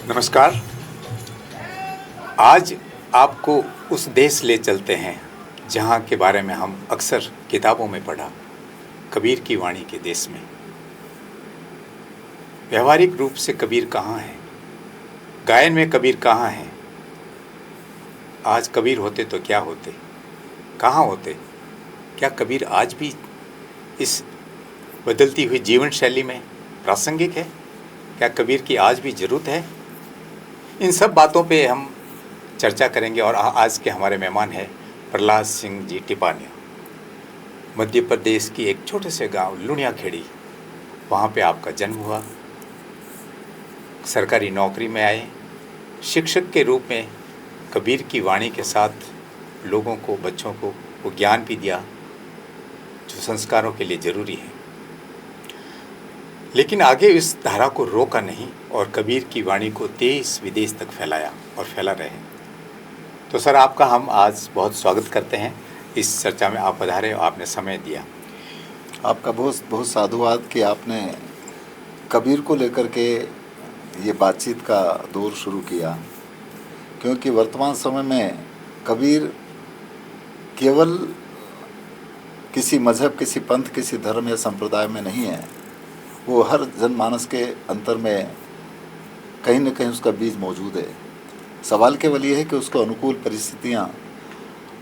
नमस्कार। आज आपको उस देश ले चलते हैं जहाँ के बारे में हम अक्सर किताबों में पढ़ा, कबीर की वाणी के देश में। व्यवहारिक रूप से कबीर कहाँ है, गायन में कबीर कहाँ है, आज कबीर होते तो क्या होते, कहाँ होते, क्या कबीर आज भी इस बदलती हुई जीवन शैली में प्रासंगिक है, क्या कबीर की आज भी ज़रूरत है? इन सब बातों पे हम चर्चा करेंगे। और आज के हमारे मेहमान हैं प्रहलाद सिंह जी टिपानिया। मध्य प्रदेश की एक छोटे से गांव लुणियाखेड़ी, वहाँ पे आपका जन्म हुआ, सरकारी नौकरी में आए, शिक्षक के रूप में कबीर की वाणी के साथ लोगों को, बच्चों को वो ज्ञान भी दिया जो संस्कारों के लिए ज़रूरी है। लेकिन आगे इस धारा को रोका नहीं और कबीर की वाणी को देश विदेश तक फैलाया और फैला रहे। तो सर, आपका हम आज बहुत स्वागत करते हैं इस चर्चा में। आप पधारे और आपने समय दिया। आपका बहुत बहुत साधुवाद कि आपने कबीर को लेकर के ये बातचीत का दौर शुरू किया, क्योंकि वर्तमान समय में कबीर केवल किसी मज़हब, किसी पंथ, किसी धर्म या संप्रदाय में नहीं है, वो हर जनमानस के अंतर में कहीं न कहीं उसका बीज मौजूद है। सवाल केवल ये है कि उसको अनुकूल परिस्थितियाँ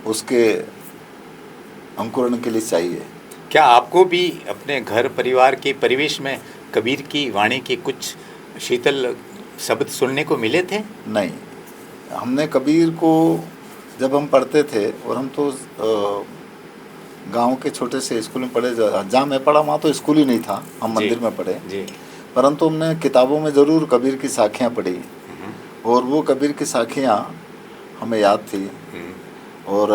उसके अंकुरण के लिए चाहिए। क्या आपको भी अपने घर परिवार के परिवेश में कबीर की वाणी के कुछ शीतल शब्द सुनने को मिले थे? नहीं, हमने कबीर को जब हम पढ़ते थे, और हम तो गांव के छोटे से स्कूल में पढ़े, जहाँ मैं पढ़ा वहाँ तो स्कूल ही नहीं था, हम मंदिर में पढ़े जी। परंतु हमने किताबों में ज़रूर कबीर की साखियाँ पढ़ी, और वो कबीर की साखियाँ हमें याद थी, और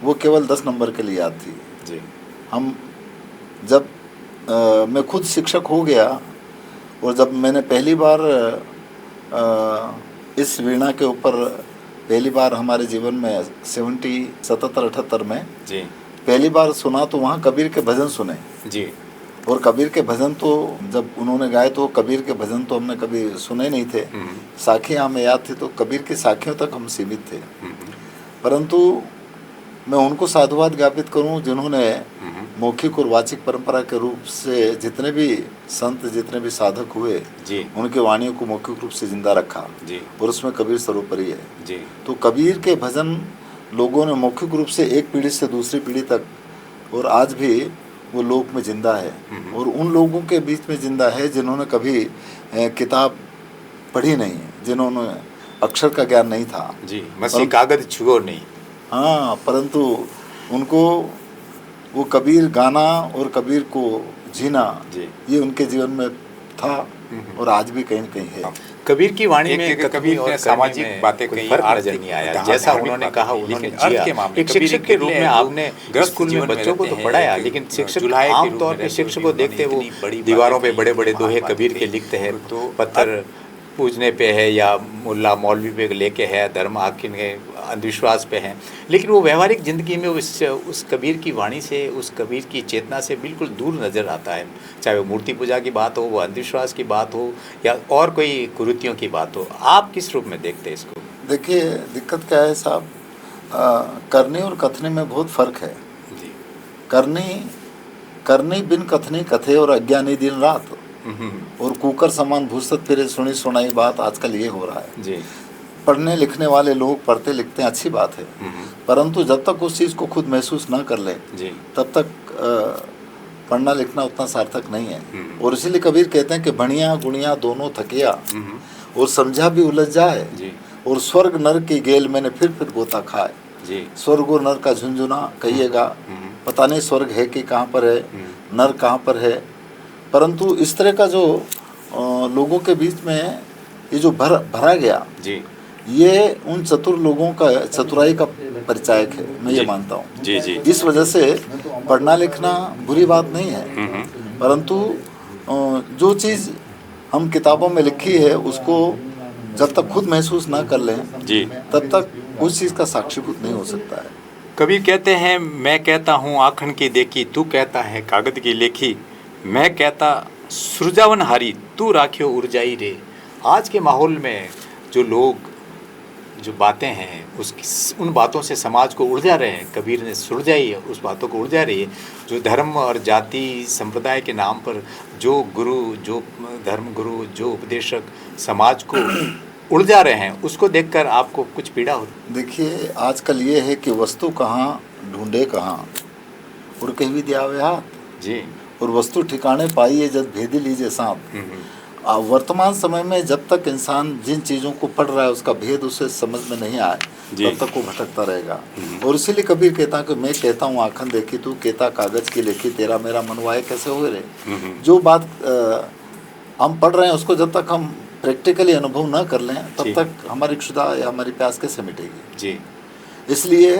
वो केवल 10 नंबर के लिए याद थी जी। हम जब मैं खुद शिक्षक हो गया, और जब मैंने पहली बार इस वीणा के ऊपर पहली बार हमारे जीवन में 77-78 में जी पहली बार सुना, तो वहाँ कबीर के भजन सुने जी। और कबीर के भजन तो जब उन्होंने गाए तो कबीर के भजन तो हमने कभी सुने नहीं थे, साखियाँ हमें याद थी, तो कबीर की साखियों तक हम सीमित थे। परंतु मैं उनको साधुवाद ज्ञापित करूं जिन्होंने मौखिक और वाचिक परंपरा के रूप से जितने भी संत, जितने भी साधक हुए जी, उनके वाणियों को मौखिक रूप से जिंदा रखा जी, और उसमें कबीर सर्वोपरि है जी। तो कबीर के भजन लोगों ने मौखिक रूप से एक पीढ़ी से दूसरी पीढ़ी तक, और आज भी वो लोक में जिंदा है, और उन लोगों के बीच में जिंदा है जिन्होंने कभी किताब पढ़ी नहीं, जिन्होंने अक्षर का ज्ञान नहीं था जी, मसी कागज छुओ नहीं, हाँ, परंतु उनको वो कबीर गाना और कबीर को जीना ये उनके जीवन में था, और आज भी कहीं न कहीं है। कबीर की वाणी में कबीर ने सामाजिक बातें कहीं फर्क नजर नहीं आया, जैसा उन्होंने कहा उन्होंने जिया। एक शिक्षक के रूप में आपने स्कूल में बच्चों को तो पढ़ाया, लेकिन शिक्षक आमतौर पर शिक्षक को देखते वो दीवारों पे बड़े बड़े दोहे कबीर के लिखते हैं, तो पत्थर पूजने पे है या मुल्ला मौलवी पे लेके है, धर्म आखिर अंधविश्वास पे है, लेकिन वो व्यवहारिक ज़िंदगी में उस कबीर की वाणी से, उस कबीर की चेतना से बिल्कुल दूर नज़र आता है। चाहे वो मूर्ति पूजा की बात हो, वो अंधविश्वास की बात हो, या और कोई कुरीतियों की बात हो। आप किस रूप में देखते हैं इसको? देखिए दिक्कत क्या है साहब, करने और कथने में बहुत फर्क है। जी। करनी बिन कथनी कथे और अज्ञानी दिन रात, और कुकर समान भूसत फिरे सुनी सुनाई बात, आजकल ये हो रहा है। जी। पढ़ने लिखने वाले लोग पढ़ते लिखते हैं, अच्छी बात है, परंतु जब तक उस चीज़ को खुद महसूस ना कर ले तब तक पढ़ना लिखना उतना सार्थक नहीं है। और इसीलिए कबीर कहते हैं कि बढ़िया गुणिया दोनों थकिया, और समझा भी उलझ जाए, और स्वर्ग नर की गेल मैंने फिर गोता खाए। स्वर्ग और नर का झुंझुना कहिएगा, पता नहीं स्वर्ग है कि कहाँ पर है, नर कहाँ पर है, परंतु इस तरह का जो लोगों के बीच में ये जो भरा गया जी, ये उन चतुर लोगों का चतुराई का परिचायक है, मैं ये मानता हूँ। जी जी। इस वजह से पढ़ना लिखना बुरी बात नहीं है, परंतु जो चीज़ हम किताबों में लिखी है उसको जब तक खुद महसूस ना कर लें जी, तब तक उस चीज़ का साक्षीभूत नहीं हो सकता है। कबीर कहते हैं, मैं कहता हूँ आखन की देखी, तू कहता है कागज की लेखी, मैं कहता सुरजावन हारी, तू राखियो उर्जाई रे। आज के माहौल में जो लोग जो बातें हैं उन बातों से समाज को उलझा रहे हैं, कबीर ने सुलझाई है, उस बातों को उलझा रही है। जो धर्म और जाति संप्रदाय के नाम पर जो गुरु, जो धर्म गुरु, जो उपदेशक समाज को उलझा रहे हैं, उसको देखकर आपको कुछ पीड़ा होती? देखिए आजकल ये है कि वस्तु कहाँ ढूंढे कहाँ, और कहीं भी दिया हुआ हाथ जी, और वस्तु ठिकाने पाइए जब भेदी लीजिए साथ। वर्तमान समय में जब तक इंसान जिन चीज़ों को पढ़ रहा है उसका भेद उसे समझ में नहीं आए तब तक वो भटकता रहेगा। और इसीलिए कबीर कहता कि मैं कहता हूँ आखन देखी, तू कहता कागज की लेखी, तेरा मेरा मनवाए कैसे हो रहे। जो बात हम पढ़ रहे हैं उसको जब तक हम प्रैक्टिकली अनुभव न कर लें तब तक हमारी क्षुधा या हमारी प्यास कैसे मिटेगी जी। इसलिए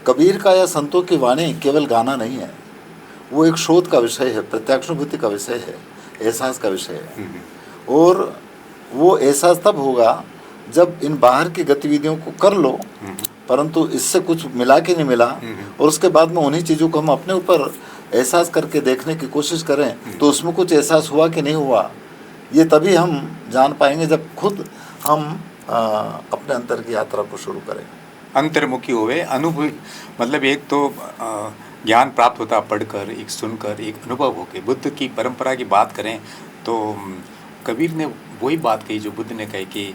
कबीर का या संतों की वाणी केवल गाना नहीं है, वो एक शोध का विषय है, प्रत्याक्षानुभूति का विषय है, एहसास का विषय है। और वो एहसास तब होगा जब इन बाहर की गतिविधियों को कर लो परंतु इससे कुछ मिला कि नहीं मिला, और उसके बाद में उन्हीं चीज़ों को हम अपने ऊपर एहसास करके देखने की कोशिश करें तो उसमें कुछ एहसास हुआ कि नहीं हुआ, ये तभी हम जान पाएंगे जब खुद हम अपने अंतर की यात्रा को शुरू करें। अंतर्मुखी हुए, अनुभव मतलब एक तो ज्ञान प्राप्त होता पढ़कर, एक सुनकर, एक अनुभव होके। बुद्ध की परंपरा की बात करें तो कबीर ने वही बात कही जो बुद्ध ने कही कि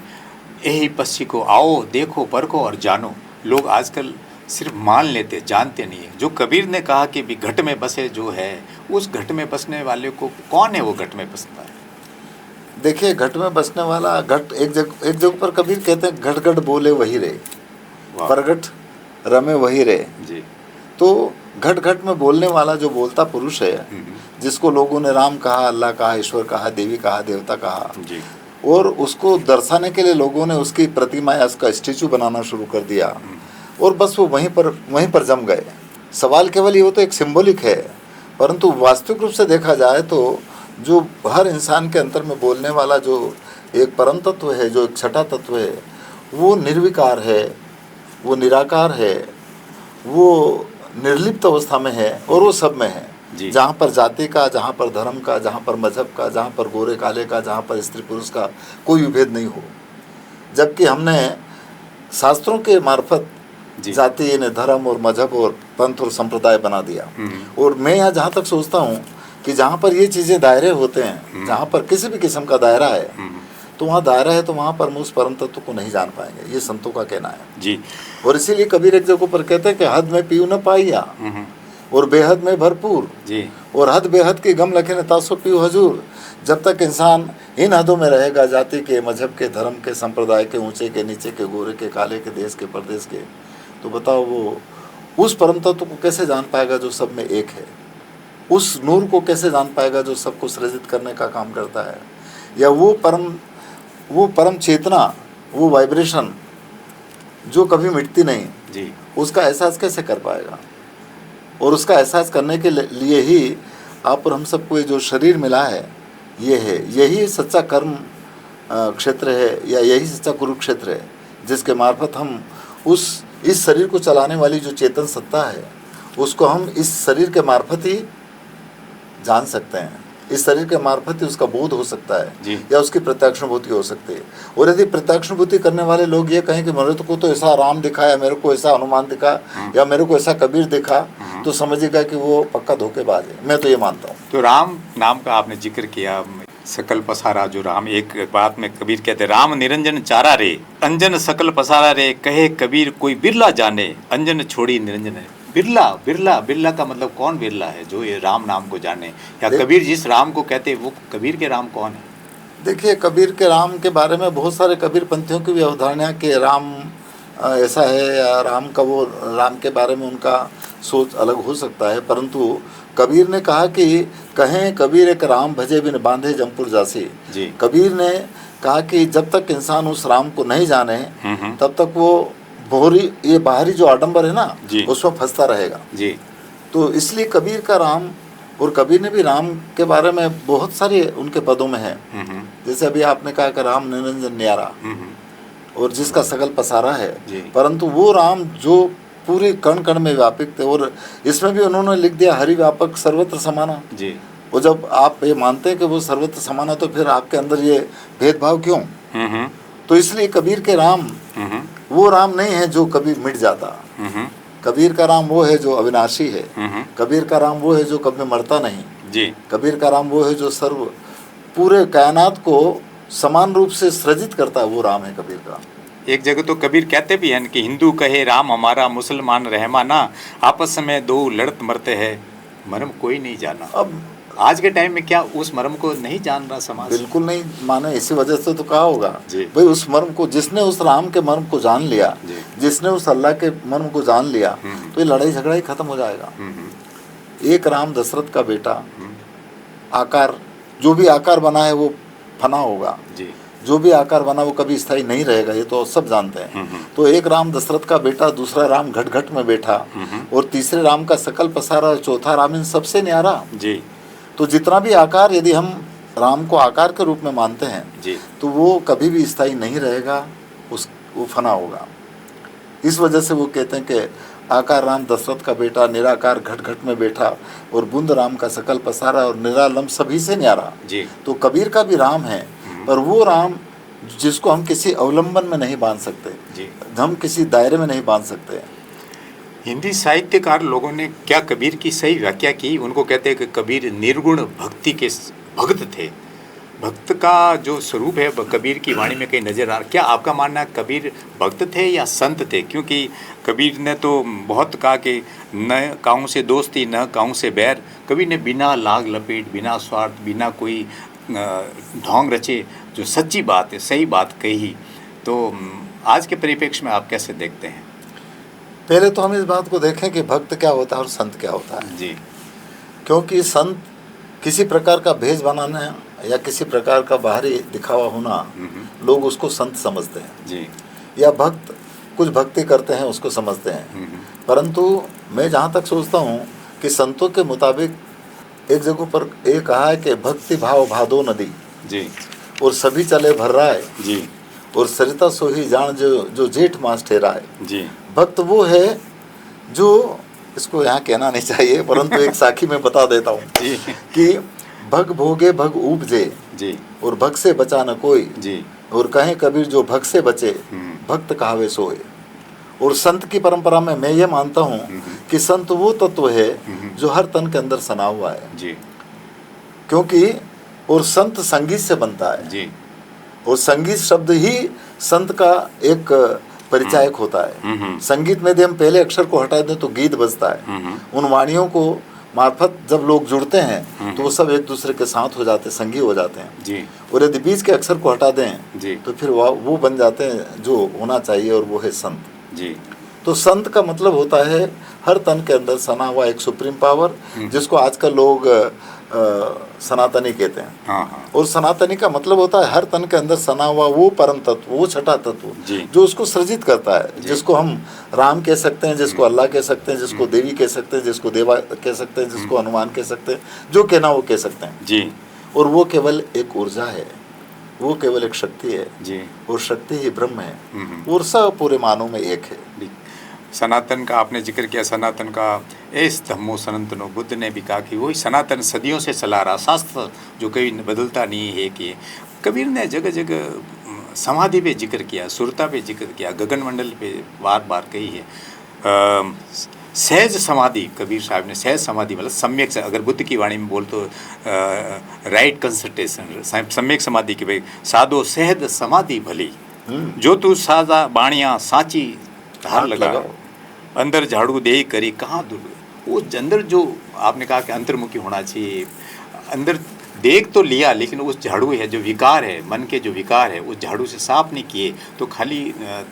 यही पक्षी को आओ देखो परखो और जानो। लोग आजकल सिर्फ मान लेते, जानते नहीं है। जो कबीर ने कहा कि भी घट में बसे जो है, उस घट में बसने वाले को कौन है वो घट में बसता है? देखिए घट में बसने वाला, घट एक जगह पर कबीर कहते हैं घट घट बोले वही रे, परगट रमे वही रे जी। तो घट घट में बोलने वाला जो बोलता पुरुष है, जिसको लोगों ने राम कहा, अल्लाह कहा, ईश्वर कहा, देवी कहा, देवता कहा जी, और उसको दर्शाने के लिए लोगों ने उसकी प्रतिमा या उसका स्टैचू बनाना शुरू कर दिया और बस वो वहीं पर जम गए। सवाल केवल ये हो तो एक सिंबॉलिक है, परंतु वास्तविक रूप से देखा जाए तो जो हर इंसान के अंतर में बोलने वाला जो एक परम तत्व है, जो एक छठा तत्व है, वो निर्विकार है, वो निराकार है, वो निर्लिप्त अवस्था में है और वो सब में है। जहाँ पर जाति का, जहाँ पर धर्म का, जहाँ पर मजहब का, जहाँ पर गोरे काले का, जहाँ पर स्त्री पुरुष का कोई विभेद नहीं हो। जबकि हमने शास्त्रों के मार्फत जाति ने धर्म और मजहब और पंथ और संप्रदाय बना दिया। और मैं यहाँ जहाँ तक सोचता हूँ कि जहाँ पर ये चीज़ें दायरे होते हैं, जहाँ पर किसी भी किस्म का दायरा है, तो वहाँ दायरा है तो वहाँ पर हम उस परम तत्व को नहीं जान पाएंगे, ये संतों का कहना है जी। और इसीलिए कबीर एक जगह पर कहते हैं कि हद में पीऊ न पाइया और बेहद में भरपूर जी, और हद बेहद की गम लखे न तासो पीऊ हजूर। जब तक इंसान इन हदों में रहेगा, जाति के, मजहब के, धर्म के, संप्रदाय के, ऊंचे के, नीचे के, गोरे के, काले के, देश के, परदेश के, तो बताओ वो उस परम तत्व को कैसे जान पाएगा जो सब में एक है? उस नूर को कैसे जान पाएगा जो सबको सृजित करने का काम करता है? या वो परम चेतना, वो वाइब्रेशन जो कभी मिटती नहीं जी, उसका एहसास कैसे कर पाएगा? और उसका एहसास करने के लिए ही आप और हम सबको ये जो शरीर मिला है, ये है, यही सच्चा कर्म क्षेत्र है, या यही सच्चा कुरुक्षेत्र है, जिसके मार्फत हम इस शरीर को चलाने वाली जो चेतन सत्ता है उसको हम इस शरीर के मार्फत ही जान सकते हैं। इस शरीर के मार्फत ही उसका बोध हो सकता है जी। या उसकी प्रत्यक्षानुभूति हो सकती है। और यदि प्रत्यक्षानुभूति करने वाले लोग ये कहें कि मेरे को तो ऐसा राम दिखा या मेरे को ऐसा हनुमान दिखा या मेरे को ऐसा कबीर दिखा, तो समझिएगा कि वो पक्का धोखेबाज है। मैं तो ये मानता हूँ। तो राम नाम का आपने जिक्र किया, सकल पसारा जो राम, एक बात में कबीर कहते राम निरंजन चारा रे, अंजन सकल पसारा रे, कहे कबीर कोई बिरला जाने, अंजन छोड़ी निरंजन है। बिरला, बिरला, बिरला का मतलब कौन बिरला है जो ये राम नाम को जाने, या कबीर जिस राम को कहते वो कबीर के राम कौन है? देखिए, कबीर के राम के बारे में बहुत सारे कबीर पंथियों की भी अवधारणा कि राम ऐसा है या राम का वो, राम के बारे में उनका सोच अलग हो सकता है। परंतु कबीर ने कहा कि कहें कबीर एक राम भजे बिन बांधे जमपुर जासी। कबीर ने कहा कि जब तक इंसान उस राम को नहीं जाने तब तक वो ये बाहरी जो आडंबर है ना, उसमें फंसता रहेगा जी। तो इसलिए कबीर का राम, और कबीर ने भी राम के बारे में बहुत सारे उनके पदों में है। जैसे अभी आपने कहा कि राम निरंजन न्यारा और जिसका सकल पसारा है, परंतु वो राम जो पूरे कण कण में व्यापक थे। और इसमें भी उन्होंने लिख दिया हरि व्यापक सर्वत्र समाना जी। और जब आप ये मानते हैं कि वो सर्वत्र समाना, तो फिर आपके अंदर ये भेदभाव क्यों? तो इसलिए कबीर के राम वो राम नहीं है जो कभी मिट जाता। कबीर का राम वो है जो अविनाशी है। कबीर का राम वो है जो कभी मरता नहीं जी। कबीर का राम वो है जो सर्व पूरे कायनात को समान रूप से सृजित करता है, वो राम है कबीर का। एक जगह तो कबीर कहते भी हैं कि हिंदू कहे राम हमारा, मुसलमान रहमाना, आपस में दो लड़त मरते हैं, मरम कोई नहीं जाना। अब आज के टाइम में क्या उस मर्म को नहीं जान रहा समाज? बिल्कुल नहीं माने, इसी वजह से तो कहा होगा भाई उस मर्म को, जिसने उस राम के मर्म को जान लिया, जिसने उस अल्लाह के मर्म को जान लिया, तो ये लड़ाई झगड़ा ही खत्म हो जाएगा। एक राम दशरथ का बेटा, आकार जो भी आकार बना है वो फना होगा, जो भी आकार बना वो कभी स्थायी नहीं रहेगा, ये तो सब जानते हैं। तो एक राम दशरथ का बेटा, दूसरा राम घट घट में बैठा, और तीसरे राम का सकल पसारा, चौथा राम इन सबसे न्यारा जी। तो जितना भी आकार, यदि हम राम को आकार के रूप में मानते हैं जी, तो वो कभी भी स्थायी नहीं रहेगा, वो फना होगा। इस वजह से वो कहते हैं कि आकार राम दशरथ का बेटा, निराकार घट घट में बैठा, और बुंद राम का सकल पसारा, और निरालम सभी से न्यारा जी। तो कबीर का भी राम है, पर वो राम जिसको हम किसी अवलंबन में नहीं बांध सकते जी, हम किसी दायरे में नहीं बांध सकते। हिंदी साहित्यकार लोगों ने क्या कबीर की सही व्याख्या की? उनको कहते हैं कि कबीर निर्गुण भक्ति के भक्त थे। भक्त का जो स्वरूप है कबीर की वाणी में कहीं नजर आ रहा। क्या आपका मानना है कबीर भक्त थे या संत थे? क्योंकि कबीर ने तो बहुत कहा कि न काहूँ से दोस्ती न काहूँ से बैर। कबीर ने बिना लाग लपेट, बिना स्वार्थ, बिना कोई ढोंग रचे जो सच्ची बात है, सही बात कही। तो आज के परिप्रेक्ष्य में आप कैसे देखते हैं? पहले तो हम इस बात को देखें कि भक्त क्या होता है और संत क्या होता है जी। क्योंकि संत किसी प्रकार का भेष बनाना या किसी प्रकार का बाहरी दिखावा होना, लोग उसको संत समझते हैं जी। या भक्त कुछ भक्ति करते हैं उसको समझते हैं। परंतु मैं जहाँ तक सोचता हूँ कि संतों के मुताबिक एक जगह पर ये कहा है कि भक्ति भाव भादो नदी जी, और सभी चले भर रहा है जी, और सरिता सोही जान जो जेठ मास ठहरा है जी। भक्त वो है जो, इसको यहाँ कहना नहीं चाहिए परंतु एक साखी में बता देता हूँ कि भग भोगे भग उपजे जी, और भग से बचा न कोई जी, और कहें कबीर जो भग से बचे भक्त कहावे सोए। और संत की परंपरा में मैं ये मानता हूँ कि संत वो तत्व है जो हर तन के अंदर सना हुआ है जी। क्योंकि और संत संगीत से बनता है जी, और संगीत शब्द ही संत का एक परिचायक होता है। संगीत में यदि हम पहले अक्षर को हटा दें तो गीत बजता है। उन वाणियों को मार्फत जब लोग जुड़ते हैं तो वो सब एक दूसरे के साथ हो जाते हैं, संगी हो जाते हैं जी। और यदि बीच के अक्षर को हटा दें जी, तो फिर वो बन जाते हैं जो होना चाहिए, और वो है संत जी। तो संत का मतलब होता है हर तन के अंदर सना हुआ एक सुप्रीम पावर, जिसको आजकल लोग सनातनी कहते हैं। हाँ। और सनातनी का मतलब होता है हर तन के अंदर सना हुआ वो परम तत्व, वो छठा तत्व जो उसको सृजित करता है, जिसको हम राम कह सकते हैं, जिसको अल्लाह कह सकते हैं, जिसको देवी कह सकते हैं, जिसको देवा कह सकते हैं, जिसको हनुमान कह सकते हैं, जो कहना वो कह सकते हैं जी। और वो केवल एक ऊर्जा है, वो केवल एक शक्ति है जी, और शक्ति ही ब्रह्म है, और सब पूरे मानव में एक है। सनातन का आपने जिक्र किया, सनातन का एस धम्मो सनातनो, बुद्ध ने भी कहा कि वही सनातन सदियों से चला रहा शास्त्र जो कभी बदलता नहीं है। कि कबीर ने जगह जगह समाधि पे जिक्र किया, सुरता पे जिक्र किया, गगन मंडल पे बार बार कही है। सहज समाधि, कबीर साहब ने सहज समाधि मतलब सम्यक, अगर बुद्ध की वाणी में बोल तो राइट कंसंट्रेशन, सम्यक समाधि की भाई साधो सहज समाधि भली, जो तू सादा बाणिया साची धार लगा, अंदर झाड़ू दे करी कहाँ दूर। वो अंदर जो आपने कहा कि अंतर्मुखी होना चाहिए, अंदर देख तो लिया लेकिन उस झाड़ू है जो विकार है, मन के जो विकार है, उस झाड़ू से साफ नहीं किए तो खाली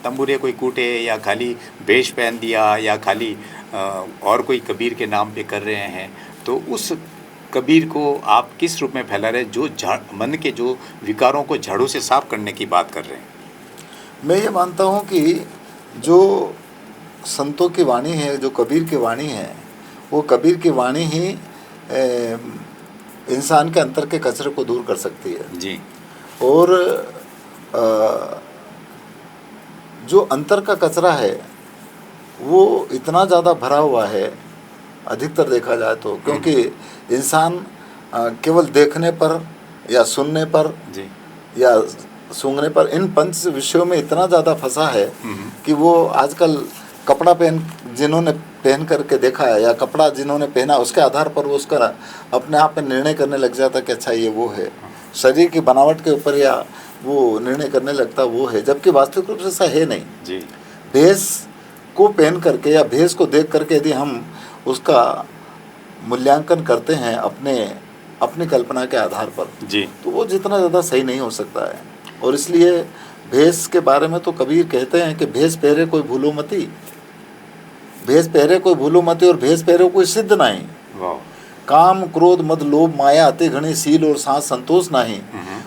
तंबूरे कोई कूटे या खाली वेश पहन दिया या खाली और कोई कबीर के नाम पे कर रहे हैं, तो उस कबीर को आप किस रूप में फैला रहे हैं जो मन के जो विकारों को झाड़ू से साफ करने की बात कर रहे हैं? मैं ये मानता हूँ कि जो संतों की वाणी है, जो कबीर की वाणी है, वो कबीर की वाणी ही इंसान के अंतर के कचरे को दूर कर सकती है जी। और जो अंतर का कचरा है वो इतना ज़्यादा भरा हुआ है अधिकतर देखा जाए तो, क्योंकि इंसान केवल देखने पर या सुनने पर जी या सूंघने पर इन पंच विषयों में इतना ज़्यादा फंसा है कि वो आजकल कपड़ा जिन्होंने पहन करके देखा है या कपड़ा जिन्होंने पहना उसके आधार पर वो उसका अपने आप में निर्णय करने लग जाता कि अच्छा ये वो है, शरीर की बनावट के ऊपर या वो निर्णय करने लगता वो है, जबकि वास्तविक रूप से ऐसा है नहीं जी। भेष को पहन करके या भेष को देख करके यदि हम उसका मूल्यांकन करते हैं अपनी कल्पना के आधार पर जी, तो वो जितना ज़्यादा सही नहीं हो सकता है। और इसलिए भेष के बारे में तो कबीर कहते हैं कि भेष पहरे कोई भूलो मती, भेष पहरे कोई भूलो मती और भेष पहरे कोई सिद्ध नहीं। काम क्रोध मद लोभ माया अति घनी सील और सांस संतोष नहीं,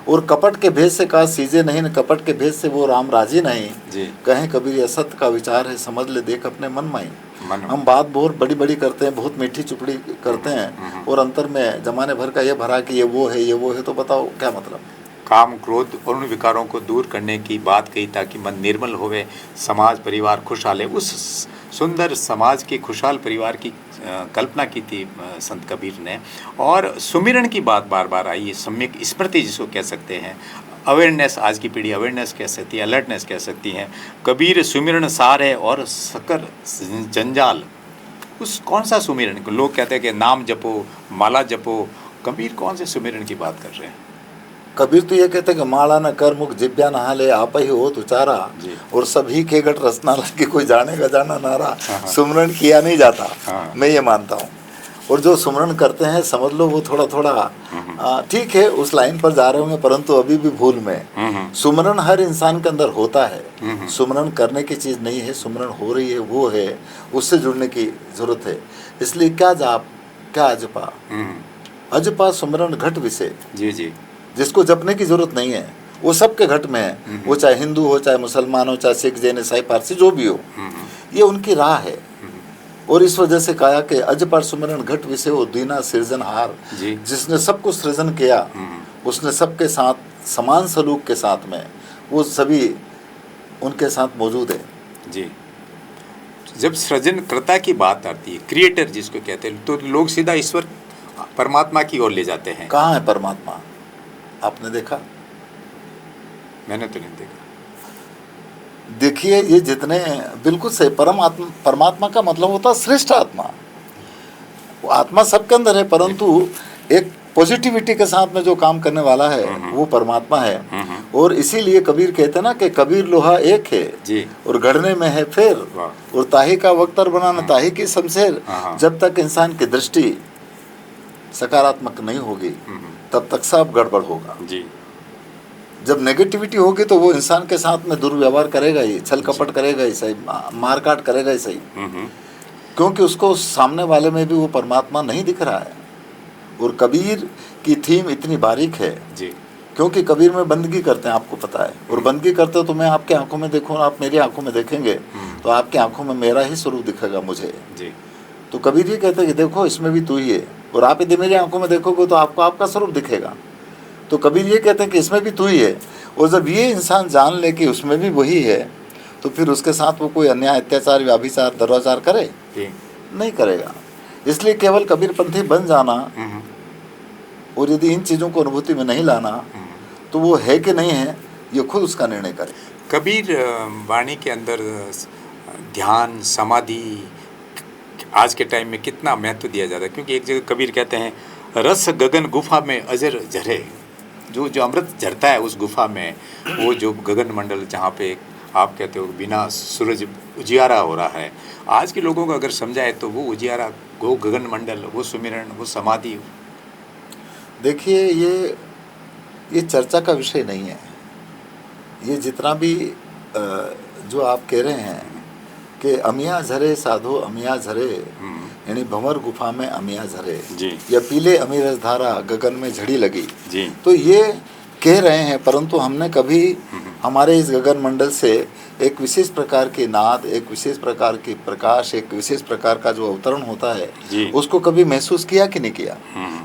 और कपट के भेष से कहा सीजे नहीं, न कपट के भेष से वो राम राजी नहीं। कहें कबीर यह सत्य का विचार है, समझ ले देख अपने मन माई। हम बात बहुत बड़ी बड़ी करते हैं, बहुत मीठी चुपड़ी करते हैं और अंतर में जमाने भर का ये भरा कि ये वो है, तो बताओ क्या मतलब। काम क्रोध और उन विकारों को दूर करने की बात कही ताकि मन निर्मल होवे, समाज परिवार खुशहाल है। उस सुंदर समाज के खुशहाल परिवार की कल्पना की थी संत कबीर ने। और सुमिरन की बात बार बार आई है, सम्यक स्मृति जिसको कह सकते हैं, अवेयरनेस, आज की पीढ़ी अवेयरनेस कह सकती है, अलर्टनेस कह सकती है। कबीर सुमिरन सार है और सकर जंजाल। उस कौन सा सुमिरन? लोग कहते हैं कि नाम जपो, माला जपो, कबीर कौन से सुमिरन की बात कर रहे हैं? कबीर तो ये कहते हैं कि माला न कर मुख जिब्या नहा ले, आप ही हो तुचारा, और सभी के गट रसना लगे, कोई जानेगा जाना नारा। सुमरन किया नहीं जाता, मैं ये मानता हूँ। और जो सुमरन करते हैं समझ लो वो थोड़ा थोड़ा ठीक है उस लाइन पर जा रहे होंगे, परंतु अभी भी भूल में। सुमरन हर इंसान के अंदर होता है, सुमरन करने की चीज़ नहीं है, सुमरन हो रही है वो है, उससे जुड़ने की जरूरत है। इसलिए क्या जाप क्या अजपा, अजपा सुमरन घट विषय। जी जी, जिसको जपने की जरूरत नहीं है वो सबके घट में है, वो चाहे हिंदू हो, चाहे मुसलमान हो, चाहे सिख जैन ईसाई पारसी जो भी हो, ये उनकी राह है। और इस वजह से कहा कि अज पर सुमरन घट विषय हो दीना सृजनहार, जिसने सबको सृजन किया, उसने सबके साथ समान सलूक के साथ में वो सभी उनके साथ मौजूद है जी। जब सृजनकर्ता की बात आती है, क्रिएटर जिसको कहते हैं, तो लोग सीधा ईश्वर परमात्मा की ओर ले जाते हैं। कहाँ है परमात्मा? आपने देखा? मैंने तो नहीं देखा। देखिए ये जितने बिल्कुल सही, परमात्मा का मतलब होता है श्रेष्ठ आत्मा। वो आत्मा सबके अंदर है, परंतु एक पॉजिटिविटी के साथ में जो काम करने वाला है वो परमात्मा है। और इसीलिए कबीर कहते हैं ना कि कबीर लोहा एक है जी, और गढ़ने में है फेर, और ताही का वक्तर बनाना ताही की शमशेर। जब तक इंसान की दृष्टि सकारात्मक नहीं होगी तब तक सब गड़बड़ होगा जी। जब नेगेटिविटी होगी तो वो इंसान के साथ में दुर्व्यवहार करेगा ही, छल कपट करेगा ही सही, मारकाट करेगा ही सही, क्योंकि उसको सामने वाले में भी वो परमात्मा नहीं दिख रहा है। और कबीर की थीम इतनी बारीक है जी, क्योंकि कबीर में बंदगी करते हैं, आपको पता है। और बंदगी करते हो तो मैं आपके आंखों में देखूँ, आप मेरी आंखों में देखेंगे तो आपकी आंखों में मेरा ही स्वरूप दिखेगा मुझे जी। तो कबीर ये कहते हैं कि देखो इसमें भी तू ही है, और आप यदि मेरी आंखों में देखोगे तो आपको आपका स्वरूप दिखेगा। तो कबीर ये कहते हैं कि इसमें भी तू ही है। और जब ये इंसान जान ले कि उसमें भी वही है, तो फिर उसके साथ वो कोई अन्याय, अत्याचार, व्याभिचार, दुराचार करे? नहीं करेगा। इसलिए केवल कबीरपंथी बन जाना और यदि इन चीज़ों को अनुभूति में नहीं लाना तो वो है कि नहीं है ये खुद उसका निर्णय करे। कबीर वाणी के अंदर ध्यान, समाधि आज के टाइम में कितना महत्व दिया जाता है? क्योंकि एक जगह कबीर कहते हैं, रस गगन गुफा में अजर झरे। जो अमृत झरता है उस गुफा में, वो जो गगन मंडल जहाँ पे आप कहते हो बिना सूरज उजियारा हो रहा है, आज के लोगों को अगर समझाए तो वो उजियारा, वो गगन मंडल, वो सुमिरन, वो समाधि। देखिए ये चर्चा का विषय नहीं है। ये जितना भी जो आप कह रहे हैं कि अमिया झरे साधो अमिया झरे, यानी भंवर गुफा में अमिया झरे, या पीले अमीरस धारा गगन में झड़ी लगी, तो ये कह रहे हैं, परंतु हमने कभी हमारे इस गगन मंडल से एक विशेष प्रकार की नाद, एक विशेष प्रकार की प्रकाश, एक विशेष प्रकार का जो अवतरण होता है उसको कभी महसूस किया कि नहीं किया?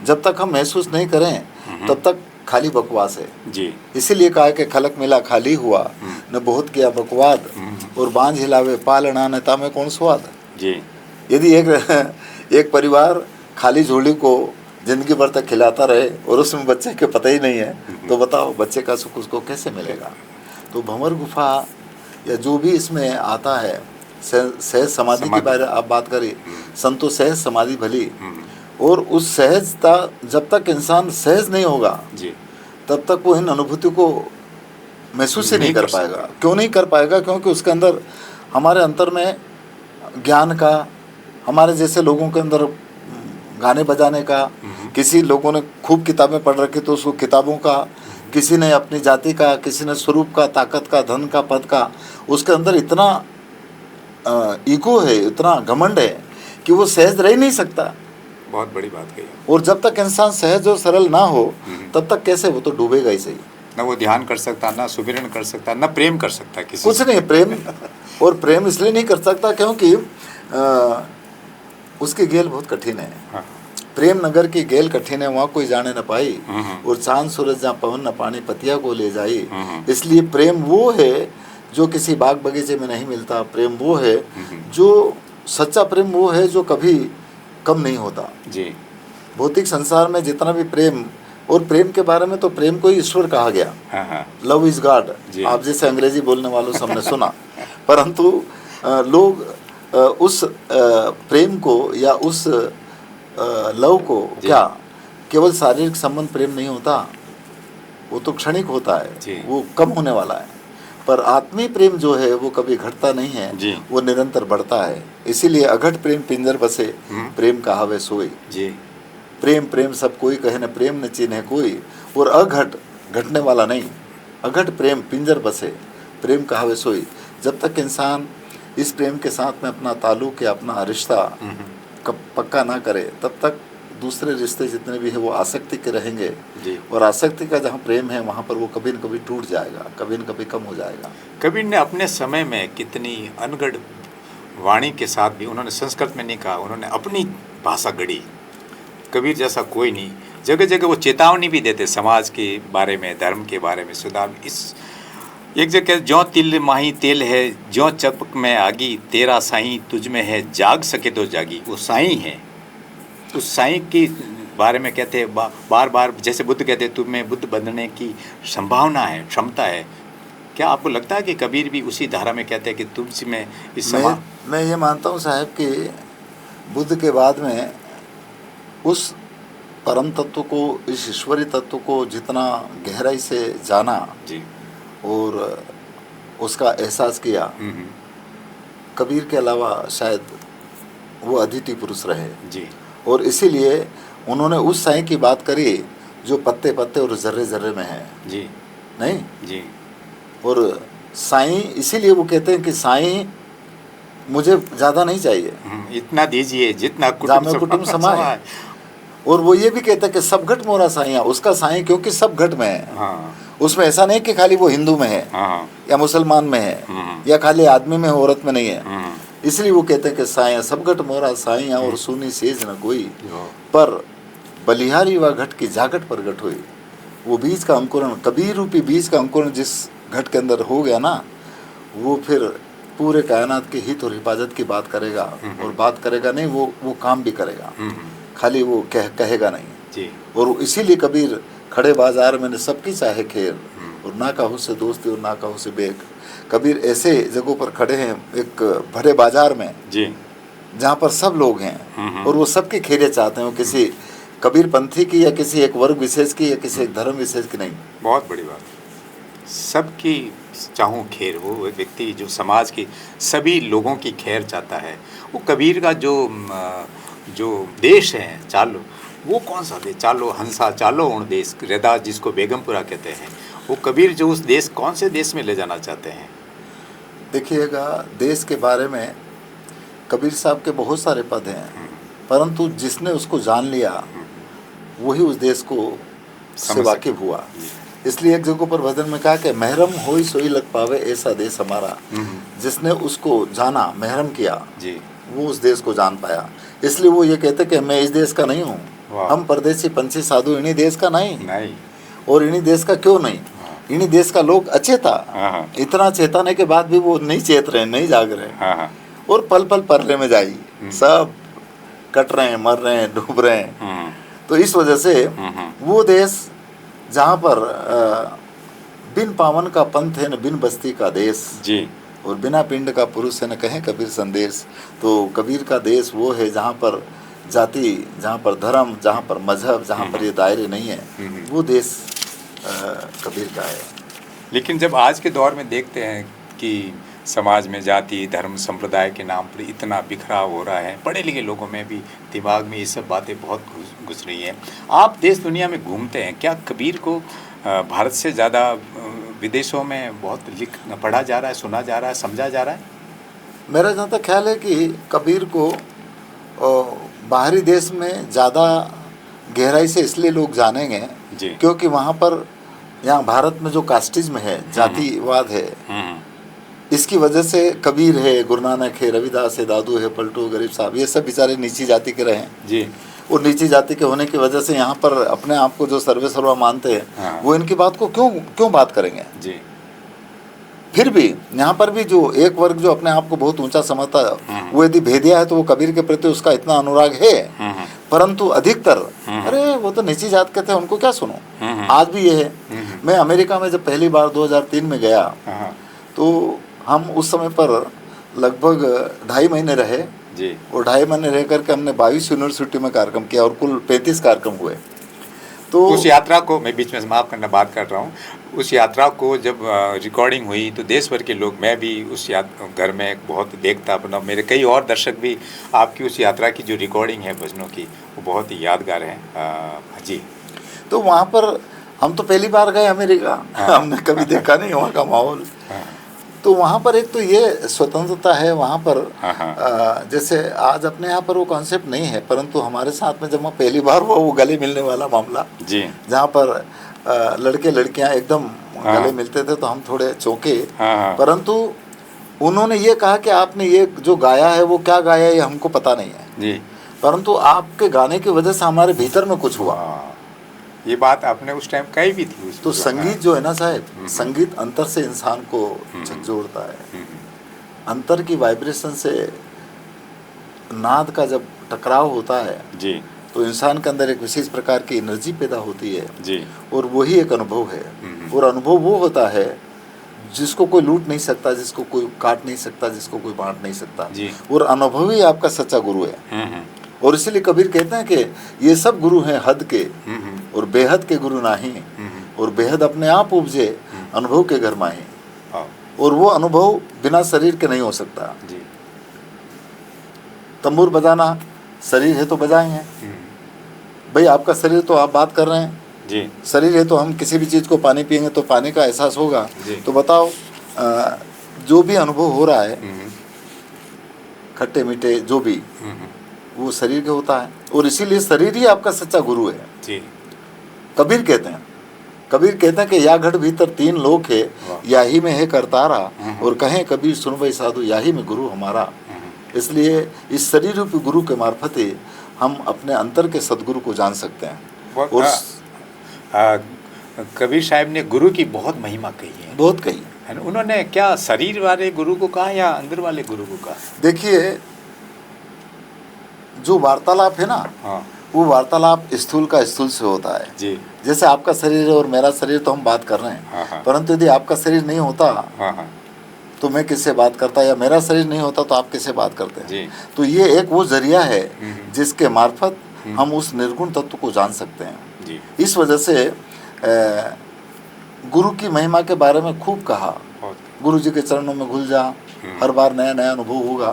जब तक हम महसूस नहीं करें तब तक खाली बकवास है जी। इसीलिए कहा कि खलक मिला खाली हुआ, न बहुत किया बकवाद, और बांझ हिलावे पालना नेता में कौन स्वाद जी। यदि एक परिवार खाली झोली को जिंदगी भर तक खिलाता रहे और उसमें बच्चे के पता ही नहीं है तो बताओ बच्चे का सुख उसको कैसे मिलेगा? तो भंवर गुफा या जो भी इसमें आता है, सहज समाधि की बारे आप बात करें, संतो सहज समाधि भली, और उस सहजता जब तक इंसान सहज नहीं होगा जी, तब तक वो इन अनुभूति को महसूस ही नहीं कर पाएगा। क्यों नहीं कर पाएगा? क्योंकि उसके अंदर, हमारे अंतर में ज्ञान का, हमारे जैसे लोगों के अंदर गाने बजाने का, किसी लोगों ने खूब किताबें पढ़ रखी तो उसको किताबों का, किसी ने अपनी जाति का, किसी ने स्वरूप का, ताकत का, धन का, पद का, उसके अंदर इतना ईगो है, इतना घमंड है कि वो सहज रह ही नहीं सकता। बहुत बड़ी बात कही। और जब तक इंसान सहज और सरल ना हो तब तक कैसे, वो तो डूबेगा ही सही। ना वो ध्यान कर सकता, ना सुमिरन कर सकता, ना प्रेम कर सकता किसी कुछ नहीं। प्रेम और प्रेम इसलिए नहीं कर सकता क्योंकि उसकी गेल बहुत कठिन है। हाँ। प्रेम नगर की गेल कठिन है, वहाँ कोई जाने न पाई, और चांद सूरज जहाँ पवन न पानी पतिया को ले जाई। इसलिए प्रेम वो है जो किसी बाग बगीचे में नहीं मिलता। प्रेम वो है जो सच्चा प्रेम वो है जो कभी कम नहीं होता जी। भौतिक संसार में जितना भी प्रेम, और प्रेम के बारे में तो प्रेम को ही ईश्वर कहा गया। Love is God. आप जैसे अंग्रेजी बोलने वालों से हमने सुना, परंतु लोग उस प्रेम को या उस लव को, क्या केवल शारीरिक संबंध प्रेम नहीं होता, वो तो क्षणिक होता है, वो कम होने वाला है। पर आत्मीय प्रेम जो है वो कभी घटता नहीं है, वो निरंतर बढ़ता है। इसीलिए अघट प्रेम पिंजर बसे, प्रेम कहावे सोई जी। प्रेम प्रेम सब कोई कहे न प्रेम न चिन्हे कोई, और अघट घटने वाला नहीं, अघट प्रेम पिंजर बसे, प्रेम कहावे सोई। जब तक इंसान इस प्रेम के साथ में अपना ताल्लुक या अपना रिश्ता पक्का ना करे तब तक दूसरे रिश्ते जितने भी है वो आसक्ति के रहेंगे जी। और आसक्ति का जहाँ प्रेम है वहाँ पर वो कभी न कभी टूट जाएगा, कभी न कभी कम हो जाएगा। कबीर ने अपने समय में कितनी अनगढ़ वाणी के साथ भी, उन्होंने संस्कृत में नहीं कहा, उन्होंने अपनी भाषा गढ़ी। कबीर जैसा कोई नहीं। जगह जगह वो चेतावनी भी देते समाज के बारे में, धर्म के बारे में, सुधार। इस एक जगह ज्यों तिल माही तेल है, ज्यों चपक में आगी, तेरा साईं तुझ में है, जाग सके तो जागी। वो साईं है, उस साईं के बारे में कहते हैं बार बार, जैसे बुद्ध कहते हैं तुम में बुद्ध बनने की संभावना है, क्षमता है। क्या आपको लगता है कि कबीर भी उसी धारा में कहते हैं कि तुम में इस समय? मैं ये मानता हूँ साहब कि बुद्ध के बाद में उस परम तत्व को, इस ईश्वरी तत्व को जितना गहराई से जाना जी और उसका एहसास किया, कबीर के अलावा शायद वो अद्वितीय पुरुष रहे जी। और इसीलिए उन्होंने उस साईं की बात करी जो पत्ते पत्ते और जर्रे जर्रे में है जी। नहीं जी। और साईं, इसीलिए वो कहते हैं कि साईं मुझे ज़्यादा नहीं चाहिए, इतना दीजिए जितना कुटुंब समाए। और वो ये भी कहता है कि सब घट मोरा साईं, उसका साईं क्योंकि सब घट में है। हाँ। उसमें ऐसा नहीं कि खाली वो हिंदू में है हाँ। या मुसलमान में है या खाली आदमी में, औरत में नहीं है। इसलिए वो कहते हैं कि साईं सब घट मोरा साईं, और सुनी सेज न कोई, पर बलिहारी व घट की जागट प्रगट हुई। वो बीज का अंकुरण, कबीर रूपी बीज का अंकुरण जिस घट के अंदर हो गया ना, वो फिर पूरे कायनात के हित और हिफाजत की बात करेगा, और बात करेगा नहीं, वो काम भी करेगा, खाली वो कहेगा नहीं जी। और इसीलिए कबीर खड़े बाजार में सबकी चाहे खेर, और ना कहूँ से दोस्ती और ना कहूँ से बेक। कबीर ऐसे जगहों पर खड़े हैं एक भरे बाजार में जी, जहाँ पर सब लोग हैं और वो सबकी खैरियत चाहते हैं, वो किसी कबीर पंथी की या किसी एक वर्ग विशेष की या किसी एक धर्म विशेष की नहीं। बहुत बड़ी बात, सबकी चाहूँ खैर, वो व्यक्ति जो समाज की सभी लोगों की खैर चाहता है। वो कबीर का जो देश है चालो, वो कौन सा देश? चालो हंसा चालो उन देश, रैदास जिसको बेगमपुरा कहते हैं, वो कबीर जो उस देश, कौन से देश में ले जाना चाहते हैं? देखिएगा, देश के बारे में कबीर साहब के बहुत सारे पद हैं, परंतु जिसने उसको जान लिया वही उस देश को से वाकिफ हुआ। इसलिए एक जगह पर भजन में कहा कि महरम होई सोई लग पावे ऐसा देश हमारा। जिसने उसको जाना, महरम किया जी, वो उस देश को जान पाया। इसलिए वो ये कहते कि मैं इस देश का नहीं हूँ, हम परदेसी पंछी साधु इन्हीं देश का नहीं। और इन्हीं देश का क्यों नहीं? इन्हीं देश का लोग अचेता, इतना चेताने के बाद भी वो नहीं चेत रहे, नहीं जाग रहे, और पल पल परले में जाई, सब कट रहे हैं, मर रहे हैं, डूब रहे हैं। तो इस वजह से वो देश जहाँ पर बिन पावन का पंथ है न बिन बस्ती का देश जी, और बिना पिंड का पुरुष है न कहें कबीर संदेश। तो कबीर का देश वो है जहाँ पर जाति, जहाँ पर धर्म, जहाँ पर मजहब, जहाँ पर ये दायरे नहीं है, वो देश कबीर का है। लेकिन जब आज के दौर में देखते हैं कि समाज में जाति धर्म संप्रदाय के नाम पर इतना बिखराव हो रहा है, पढ़े लिखे लोगों में भी दिमाग में ये सब बातें बहुत घुस रही हैं। आप देश दुनिया में घूमते हैं, क्या कबीर को भारत से ज़्यादा विदेशों में बहुत पढ़ा जा रहा है, सुना जा रहा है, समझा जा रहा है? मेरा जहाँ तक ख्याल है कि कबीर को बाहरी देश में ज़्यादा गहराई से इसलिए लोग जानेंगे क्योंकि वहाँ पर, यहाँ भारत में जो कास्टिज्म है, जातिवाद है, इसकी वजह से कबीर है, गुरु नानक है, रविदास है, दादू है, पलटू, गरीब साहब, ये सब बेचारे नीची जाति के रहे जी। और नीची जाति के होने की वजह से यहाँ पर अपने आप को जो सर्वे सर्वा मानते हैं, वो इनकी बात को क्यों बात करेंगे जी। फिर भी यहाँ पर भी जो एक वर्ग जो अपने आप को बहुत ऊंचा समझता है, वो यदि भेदिया है तो वो कबीर के प्रति उसका इतना अनुराग है, परंतु अधिकतर अरे वो तो नीची जात के थे, उनको क्या सुनो। आज भी ये है। मैं अमेरिका में जब पहली बार 2003 में गया तो हम उस समय पर लगभग 2.5 महीने रहे जी, और 2.5 महीने रह करके हमने 22 यूनिवर्सिटी में कार्यक्रम किया और कुल 35 कार्यक्रम हुए। तो उस यात्रा को मैं बीच में समाप्त करना बात कर रहा हूँ, उस यात्रा को जब रिकॉर्डिंग हुई तो देश भर के लोग, मैं भी उस घर में बहुत देखता अपना, मेरे कई और दर्शक भी आपकी उस यात्रा की जो रिकॉर्डिंग है भजनों की, वो बहुत ही यादगार है जी। तो वहाँ पर हम तो पहली बार गए अमेरिका, हमने कभी देखा नहीं वहाँ का माहौल। तो वहाँ पर एक तो ये स्वतंत्रता है वहाँ पर, जैसे आज अपने यहाँ पर वो कॉन्सेप्ट नहीं है, परंतु हमारे साथ में जब वहाँ पहली बार हुआ वो गले मिलने वाला मामला जी, जहाँ पर लड़के लड़कियाँ एकदम गले मिलते थे तो हम थोड़े चौंके, परंतु उन्होंने ये कहा कि आपने ये जो गाया है वो क्या गाया है ये हमको पता नहीं है जी, परंतु आपके गाने की वजह से हमारे भीतर में कुछ हुआ। ये बात आपने उस टाइम कही भी थी। तो संगीत जो है ना साहब, संगीत अंतर से इंसान को झकझोरता है। अंतर की वाइब्रेशन से नाद का जब टकराव होता है जी, तो इंसान के अंदर एक विशेष प्रकार की एनर्जी पैदा होती है जी, और वही एक अनुभव है। और अनुभव वो होता है जिसको कोई लूट नहीं सकता, जिसको कोई काट नहीं सकता, जिसको कोई बांट नहीं सकता जी। और अनुभव ही आपका सच्चा गुरु है। और इसीलिए कबीर कहते हैं कि ये सब गुरु हैं हद के और बेहद के गुरु नाही, और बेहद अपने आप उपजे अनुभव के घर माही। और वो अनुभव बिना शरीर के नहीं हो सकता जी। तंबूर बजाना शरीर है तो बजाएंगे भाई, आपका शरीर तो आप बात कर रहे हैं जी, शरीर है तो हम किसी भी चीज़ को पानी पिएंगे तो पानी का एहसास होगा। तो बताओ जो भी अनुभव हो रहा है खट्टे मीठे जो भी, वो शरीर के होता है, और इसीलिए शरीर ही आपका सच्चा गुरु है जी। कबीर कहते हैं कि या घट भीतर 3 लोक है, याही में है करतारा, और कहें कबीर सुन भाई साधु याही में गुरु हमारा। इसलिए इस शरीर रूपी गुरु के मार्फत ही हम अपने अंतर के सदगुरु को जान सकते हैं। और कबीर साहब ने गुरु की बहुत महिमा कही है, बहुत कही। उन्होंने क्या शरीर वाले गुरु को कहा या अंदर वाले गुरु को कहा? देखिए, जो वार्तालाप है ना, हाँ, वो वार्तालाप स्थूल का स्थूल से होता है जी। जैसे आपका शरीर है और मेरा शरीर, तो हम बात कर रहे हैं। हाँ, हाँ, परंतु यदि आपका शरीर नहीं होता हाँ, हाँ, तो मैं किससे बात करता, या मेरा शरीर नहीं होता तो आप किससे बात करते हैं? जी। तो ये एक वो जरिया है जिसके मार्फत हम उस निर्गुण तत्व को जान सकते हैं। जी। इस वजह से गुरु की महिमा के बारे में खूब कहा, गुरु जी के चरणों में घुल जा, हर बार नया नया अनुभव होगा।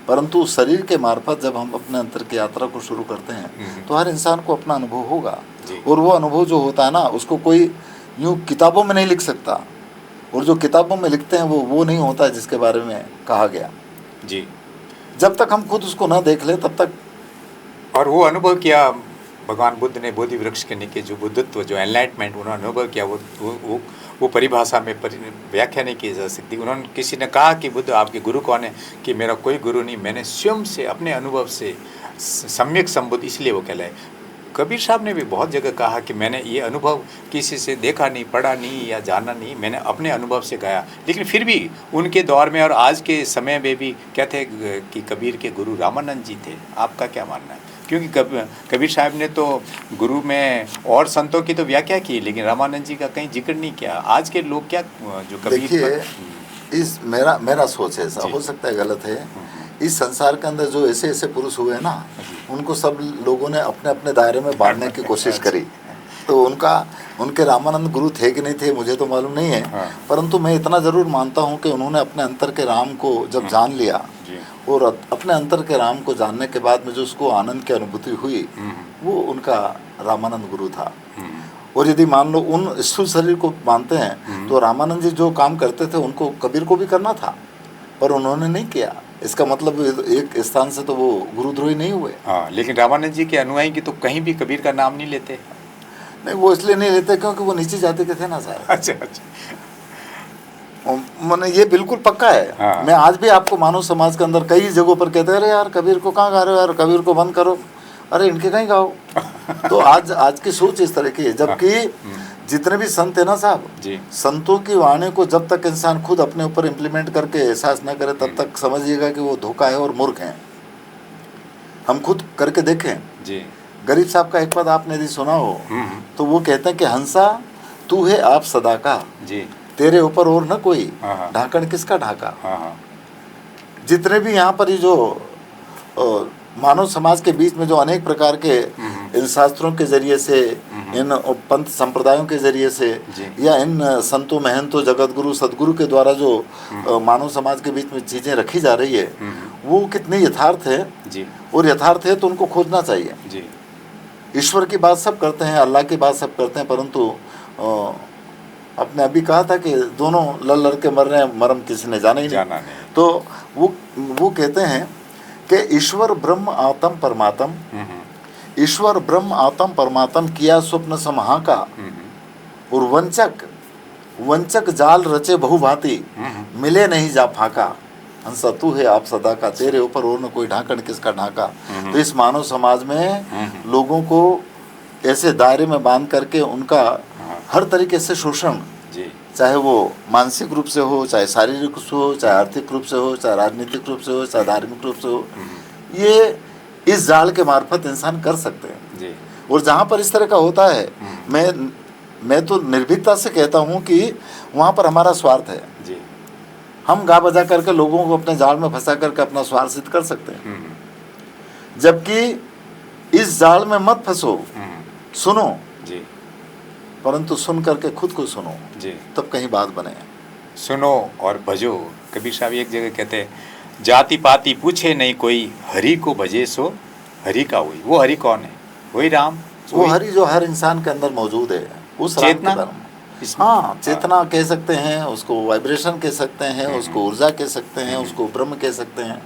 परंतु शरीर के मार्फत जब हम अपने अंतर की यात्रा को शुरू करते हैं तो हर इंसान को अपना अनुभव होगा, और वो अनुभव जो होता है ना, उसको कोई यूँ किताबों में नहीं लिख सकता, और जो किताबों में लिखते हैं वो नहीं होता है जिसके बारे में कहा गया। जी। जब तक हम खुद उसको ना देख ले तब तक। और वो अनुभव किया भगवान बुद्ध ने, बोधि वृक्ष के नीचे जो बुद्धत्व, जो एनलाइटमेंट उन्होंने अनुभव किया, वो परिभाषा में व्याख्या नहीं की जा सकती। उन्होंने, किसी ने कहा कि बुद्ध आपके गुरु कौन है, कि मेरा कोई गुरु नहीं, मैंने स्वयं से अपने अनुभव से सम्यक संबुद्ध, इसलिए वो कहलाए। कबीर साहब ने भी बहुत जगह कहा कि मैंने ये अनुभव किसी से देखा नहीं, पढ़ा नहीं या जाना नहीं, मैंने अपने अनुभव से गाया। लेकिन फिर भी उनके दौर में और आज के समय में भी कहते हैं कि कबीर के गुरु रामानंद जी थे। आपका क्या मानना है? क्योंकि कबीर साहब ने तो गुरु में और संतों की तो व्याख्या की, लेकिन रामानंद जी का कहीं जिक्र नहीं किया। आज के लोग क्या जो कबीर, देखिए, इस मेरा सोच है, ऐसा हो सकता है गलत है, इस संसार के अंदर जो ऐसे ऐसे पुरुष हुए हैं ना, उनको सब लोगों ने अपने अपने दायरे में बांटने की कोशिश करी। तो उनके रामानंद गुरु थे कि नहीं थे मुझे तो मालूम नहीं है, परंतु मैं इतना ज़रूर मानता हूँ कि उन्होंने अपने अंतर के राम को जब जान लिया, और अपने अंतर के राम को जानने के बाद में जो उसको आनंद की अनुभूति हुई, वो उनका रामानंद गुरु था। और यदि मान लो उन स्थूल शरीर को मानते हैं तो रामानंद जी जो काम करते थे उनको कबीर को भी करना था, पर उन्होंने नहीं किया। इसका मतलब एक स्थान से तो वो गुरुद्रोही नहीं हुए। हाँ, लेकिन रामानंद जी के अनुयायी की तो कहीं भी कबीर का नाम नहीं लेते। नहीं, वो इसलिए नहीं लेते क्योंकि वो नीचे जाति के थे ना साहब। अच्छा। मैंने ये बिल्कुल पक्का है। हाँ। मैं आज भी आपको मानव समाज के अंदर कई जगहों पर कहते हैं, अरे यार कबीर को कहाँ गा रहे हो यार, कबीर को बंद करो, अरे इनके कहीं गाओ। तो आज की सोच इस तरह की है, जबकि जितने भी संत है ना साहब, संतों की वाणी को जब तक इंसान खुद अपने ऊपर इम्प्लीमेंट करके एहसास न करे तब तक समझिएगा कि वो धोखा है और मूर्ख है। हम खुद करके देखें जी। गरीब साहब का एक पद आपने यदि सुना हो तो वो कहते हैं कि हंसा तू है आप सदा का जी, तेरे ऊपर और न कोई, ढाकन किसका ढाका। जितने भी यहाँ पर ये जो मानव समाज के बीच में जो अनेक प्रकार के इन शास्त्रों के जरिए से, इन पंथ संप्रदायों के जरिए से, या इन संतों महंतों जगतगुरु सदगुरु के द्वारा जो मानव समाज के बीच में चीज़ें रखी जा रही है, वो कितनी यथार्थ है जी। और यथार्थ है तो उनको खोजना चाहिए जी। ईश्वर की बात सब करते हैं, अल्लाह की बात सब करते हैं, परंतु आपने अभी कहा था कि दोनों लड़ के मर रहे हैं, मरम किसी ने जाना ही नहीं। तो वो कहते हैं कि ईश्वर ब्रह्म आत्म परमात्म, ईश्वर ब्रह्म आत्म परमात्म किया स्वप्न समहा का, और वंचक जाल रचे बहुभांति, मिले नहीं जा फाका, हंसा तू है आप सदा का, तेरे ऊपर और न कोई ढाकन किसका ढाका। तो इस मानव समाज में लोगों को ऐसे दायरे में बांध करके उनका हर तरीके से शोषण, चाहे वो मानसिक रूप से हो, चाहे शारीरिक रूप से हो, चाहे आर्थिक रूप से हो, चाहे राजनीतिक रूप से हो, चाहे धार्मिक रूप से हो, ये इस जाल के मार्फत इंसान कर सकते हैं जी। और जहाँ पर इस तरह का होता है, मैं तो निर्भीकता से कहता हूँ कि वहाँ पर हमारा स्वार्थ है जी। हम गा बजा करके लोगों को अपने जाल में फंसा करके अपना स्वार्थ सिद्ध कर सकते हैं, जबकि इस जाल में मत फंसो, सुनो जी, परंतु सुन करके खुद को सुनो जी, तब कहीं बात बने। सुनो और भजो। कबीर साहब एक जगह कहते हैं, जाति पाति पूछे नहीं कोई, हरि को भजे सो हरि का हुई। वो हरि कौन है? वही राम। वो हरि जो हर इंसान के अंदर मौजूद है, उस चेतना। हाँ, चेतना कह सकते हैं उसको, वाइब्रेशन कह सकते हैं उसको, ऊर्जा कह सकते हैं उसको, ब्रह्म कह सकते हैं,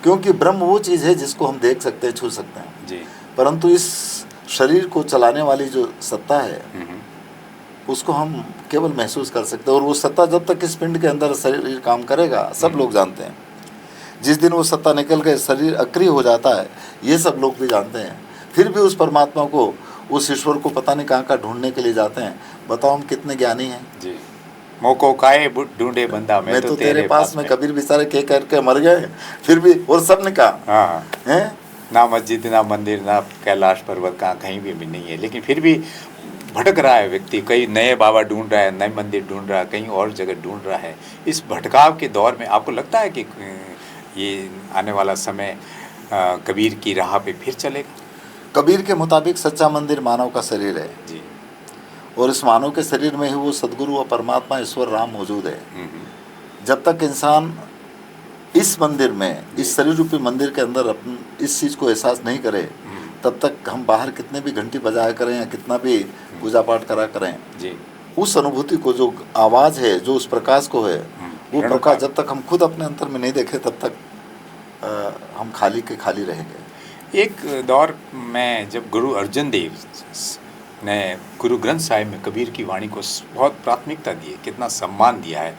क्योंकि ब्रह्म वो चीज़ है जिसको हम देख सकते हैं, छू सकते हैं जी। परंतु इस शरीर को चलाने वाली जो सत्ता है उसको हम केवल महसूस कर सकते हैं, और वो सत्ता जब तक इस पिंड के अंदर शरीर काम करेगा, सब लोग जानते हैं। जिस दिन वो सत्ता निकल के शरीर अक्रिय हो जाता है, ये सब लोग भी जानते हैं, फिर भी उस परमात्मा को, उस ईश्वर को पता नहीं कहाँ ढूंढने के लिए जाते हैं। बताओ हम कितने ज्ञानी हैं जी। मोको काए ढूंढे बंदा, मैं तो तेरे पास में। कबीर बेचारे के करके मर गए, फिर भी और सब ने कहा हाँ है ना मस्जिद ना मंदिर ना कैलाश पर्वत, कहाँ कहीं भी नहीं है, लेकिन फिर भी भटक रहा है व्यक्ति। कई नए बाबा ढूंढ रहा है, नए मंदिर ढूंढ रहा है, कहीं और जगह ढूंढ रहा है। इस भटकाव के दौर में आपको लगता है कि ये आने वाला समय कबीर की राह पे फिर चलेगा? कबीर के मुताबिक सच्चा मंदिर मानव का शरीर है जी, और इस मानव के शरीर में ही वो सदगुरु और परमात्मा ईश्वर राम मौजूद है। जब तक इंसान इस मंदिर में, इस शरीर रूपी मंदिर के अंदर इस चीज़ को एहसास नहीं करे, तब तक हम बाहर कितने भी घंटी बजाया करें या कितना भी पूजा पाठ करा करें जी, उस अनुभूति को, जो आवाज़ है, जो उस प्रकाश को है, वो प्रकाश जब तक हम खुद अपने अंतर में नहीं देखें तब तक हम खाली के खाली रहेंगे। एक दौर में जब गुरु अर्जन देव ने गुरु ग्रंथ साहिब में कबीर की वाणी को बहुत प्राथमिकता दी है, कितना सम्मान दिया है,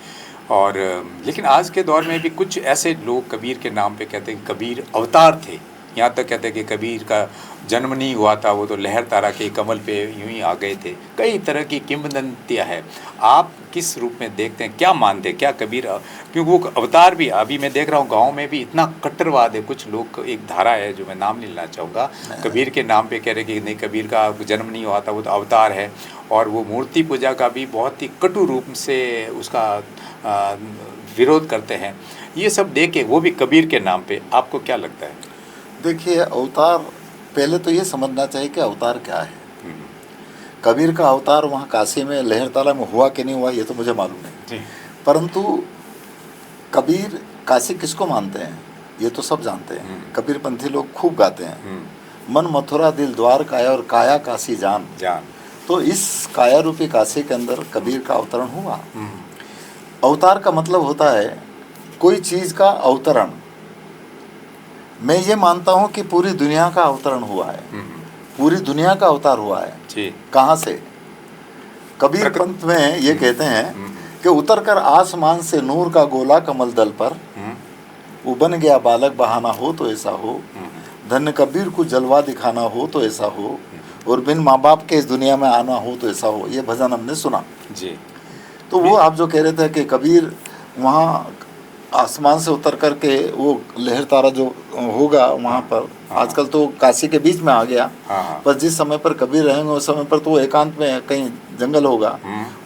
और लेकिन आज के दौर में भी कुछ ऐसे लोग कबीर के नाम पे कहते हैं कि कबीर अवतार थे। यहाँ तक कहते हैं कि कबीर का जन्म नहीं हुआ था, वो तो लहर तारा के कमल पे यूं ही आ गए थे। कई तरह की किंवदंतियाँ है। आप किस रूप में देखते हैं, क्या मानते हैं, क्या कबीर, क्योंकि वो अवतार भी, अभी मैं देख रहा हूँ गांव में भी इतना कट्टरवाद है। कुछ लोग, एक धारा है जो मैं नाम नहीं लेना चाहूँगा, कबीर के नाम पे कह रहे कि नहीं कबीर का जन्म नहीं हुआ था, वो तो अवतार है, और वो मूर्ति पूजा का भी बहुत ही कटु रूप से उसका विरोध करते हैं। ये सब देख के, वो भी कबीर के नाम पे, आपको क्या लगता है? देखिए, अवतार, पहले तो ये समझना चाहिए कि अवतार क्या है। कबीर का अवतार वहाँ काशी में लहरताला में हुआ कि नहीं हुआ ये तो मुझे मालूम नहीं, परंतु कबीर काशी किसको मानते हैं ये तो सब जानते हैं। कबीर पंथी लोग खूब गाते हैं, मन मथुरा दिल द्वार काया और काया काशी जान। तो इस काया रूपी काशी के अंदर कबीर का अवतरण हुआ। अवतार का मतलब होता है कोई चीज़ का अवतरण। मैं ये मानता हूँ कि पूरी दुनिया का अवतरण हुआ है, पूरी दुनिया का अवतार हुआ है। कहाँ से? कबीर पंथ में ये कहते हैं कि उतर कर आसमान से नूर का गोला कमल दल पर, वो बन गया बालक बहाना हो तो ऐसा हो, धन्य कबीर को जलवा दिखाना हो तो ऐसा हो, और बिन माँ बाप के इस दुनिया में आना हो तो ऐसा हो। ये भजन हमने सुना जी। तो वो आप जो कह रहे थे कि कबीर वहाँ आसमान से उतर करके वो लहर तारा जो होगा वहाँ पर, आजकल तो काशी के बीच में आ गया, पर जिस समय पर कबीर रहेंगे उस समय पर तो वो एकांत में कहीं जंगल होगा,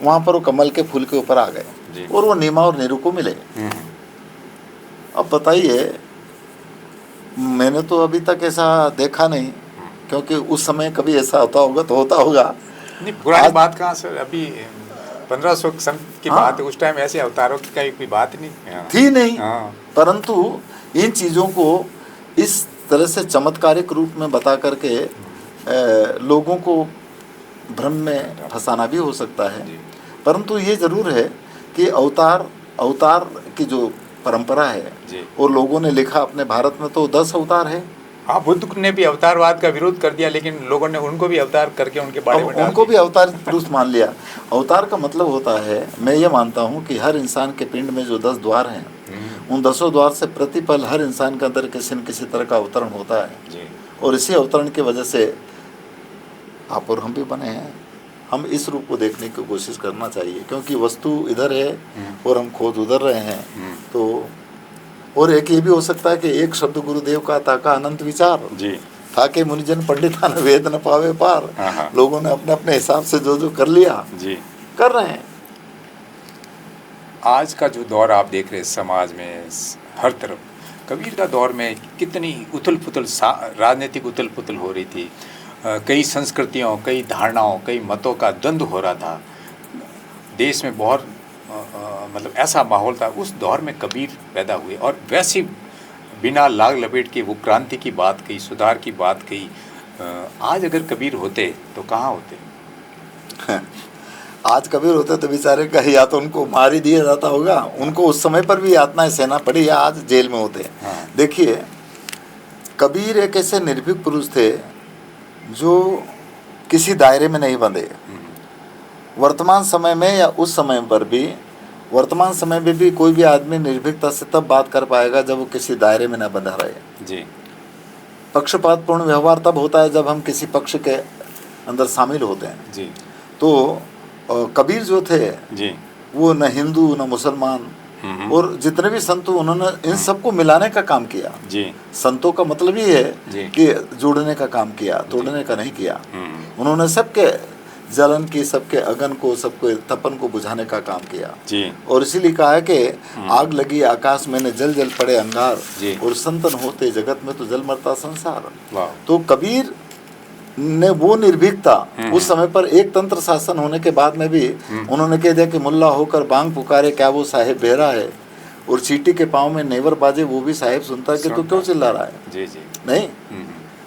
वहाँ पर वो कमल के फूल के ऊपर आ गए और वो नीमा और नीरू को मिले। अब बताइए, मैंने तो अभी तक ऐसा देखा नहीं, क्योंकि उस समय कभी ऐसा होता होगा तो होता होगा। नहीं, पुरानी बात कहाँ सर, अभी 1500 सन की बात है, उस टाइम ऐसे अवतारों की कोई बात नहीं थी नहीं। परंतु इन चीज़ों को इस तरह से चमत्कारिक रूप में बता करके लोगों को भ्रम में फंसाना भी हो सकता है। परंतु ये ज़रूर है कि अवतार की जो परंपरा है, और लोगों ने लिखा अपने भारत में तो 10 अवतार है। हाँ, बुद्ध ने भी अवतारवाद का विरोध कर दिया, लेकिन लोगों ने उनको भी अवतार करके उनके बारे में उनको भी अवतार पुरुष मान लिया। अवतार का मतलब होता है, मैं ये मानता हूँ कि हर इंसान के पिंड में जो 10 द्वार हैं, उन 10 द्वार से प्रतिपल हर इंसान के अंदर किसी न किसी तरह का अवतरण होता है, और इसी अवतरण की वजह से आप और हम भी बने हैं। हम इस रूप को देखने की कोशिश करना चाहिए, क्योंकि वस्तु इधर है और हम खोज उधर रहे हैं। तो और एक ये भी हो सकता है कि एक शब्द गुरुदेव का ताका अनंत विचार जी, ताके मुनिजन पंडिता न वेद न पावे पार। लोगों ने अपने अपने हिसाब से जो जो कर लिया जी, कर रहे हैं। आज का जो दौर आप देख रहे हैं समाज में, हर तरफ कबीर का दौर में कितनी उथल पुथल, राजनीतिक उथल पुथल हो रही थी, कई संस्कृतियों, कई धारणाओं, कई मतों का द्वंद्व हो रहा था देश में, बहुत मतलब ऐसा माहौल था। उस दौर में कबीर पैदा हुए और वैसी बिना लाग लपेट के वो क्रांति की बात कही, सुधार की बात कही। आज अगर कबीर होते तो कहाँ होते? आज कबीर होते तो बेचारे का या तो उनको मार ही दिया जाता होगा, उनको उस समय पर भी यातनाएं सहना पड़ी, या आज जेल में होते। देखिए, कबीर एक ऐसे निर्भीक पुरुष थे जो किसी दायरे में नहीं बंधे। वर्तमान समय में या उस समय पर भी, वर्तमान समय में भी कोई भी आदमी निर्भीकता से तब बात कर पाएगा जब वो किसी दायरे में न बंधा रहे जी। पक्षपातपूर्ण व्यवहार तब होता है जब हम किसी पक्ष के अंदर शामिल होते हैं जी। तो कबीर जो थे जी, वो न हिंदू न मुसलमान, और जितने भी संत उन्होंने इन सबको मिलाने का काम किया जी। संतों का मतलब ही है कि जोड़ने का काम किया, तोड़ने का नहीं किया। उन्होंने सबके जलन की, सबके अगन को, सबके तपन को बुझाने का काम किया जी। और इसीलिए कहा है कि आग लगी आकाश में, जल जल पड़े अंगार, और संतन होते जगत में तो जल मरता संसार। तो कबीर ने वो निर्भीकता, उस समय पर एक तंत्र शासन होने के बाद में भी उन्होंने कह दिया कि मुल्ला होकर बांग पुकारे क्या वो साहेब बेरा है, और चींटी के पाँव में नेवर बाजे वो भी साहेब सुनता है कि तू क्यों चिल्ला रहा है जी जी। नहीं,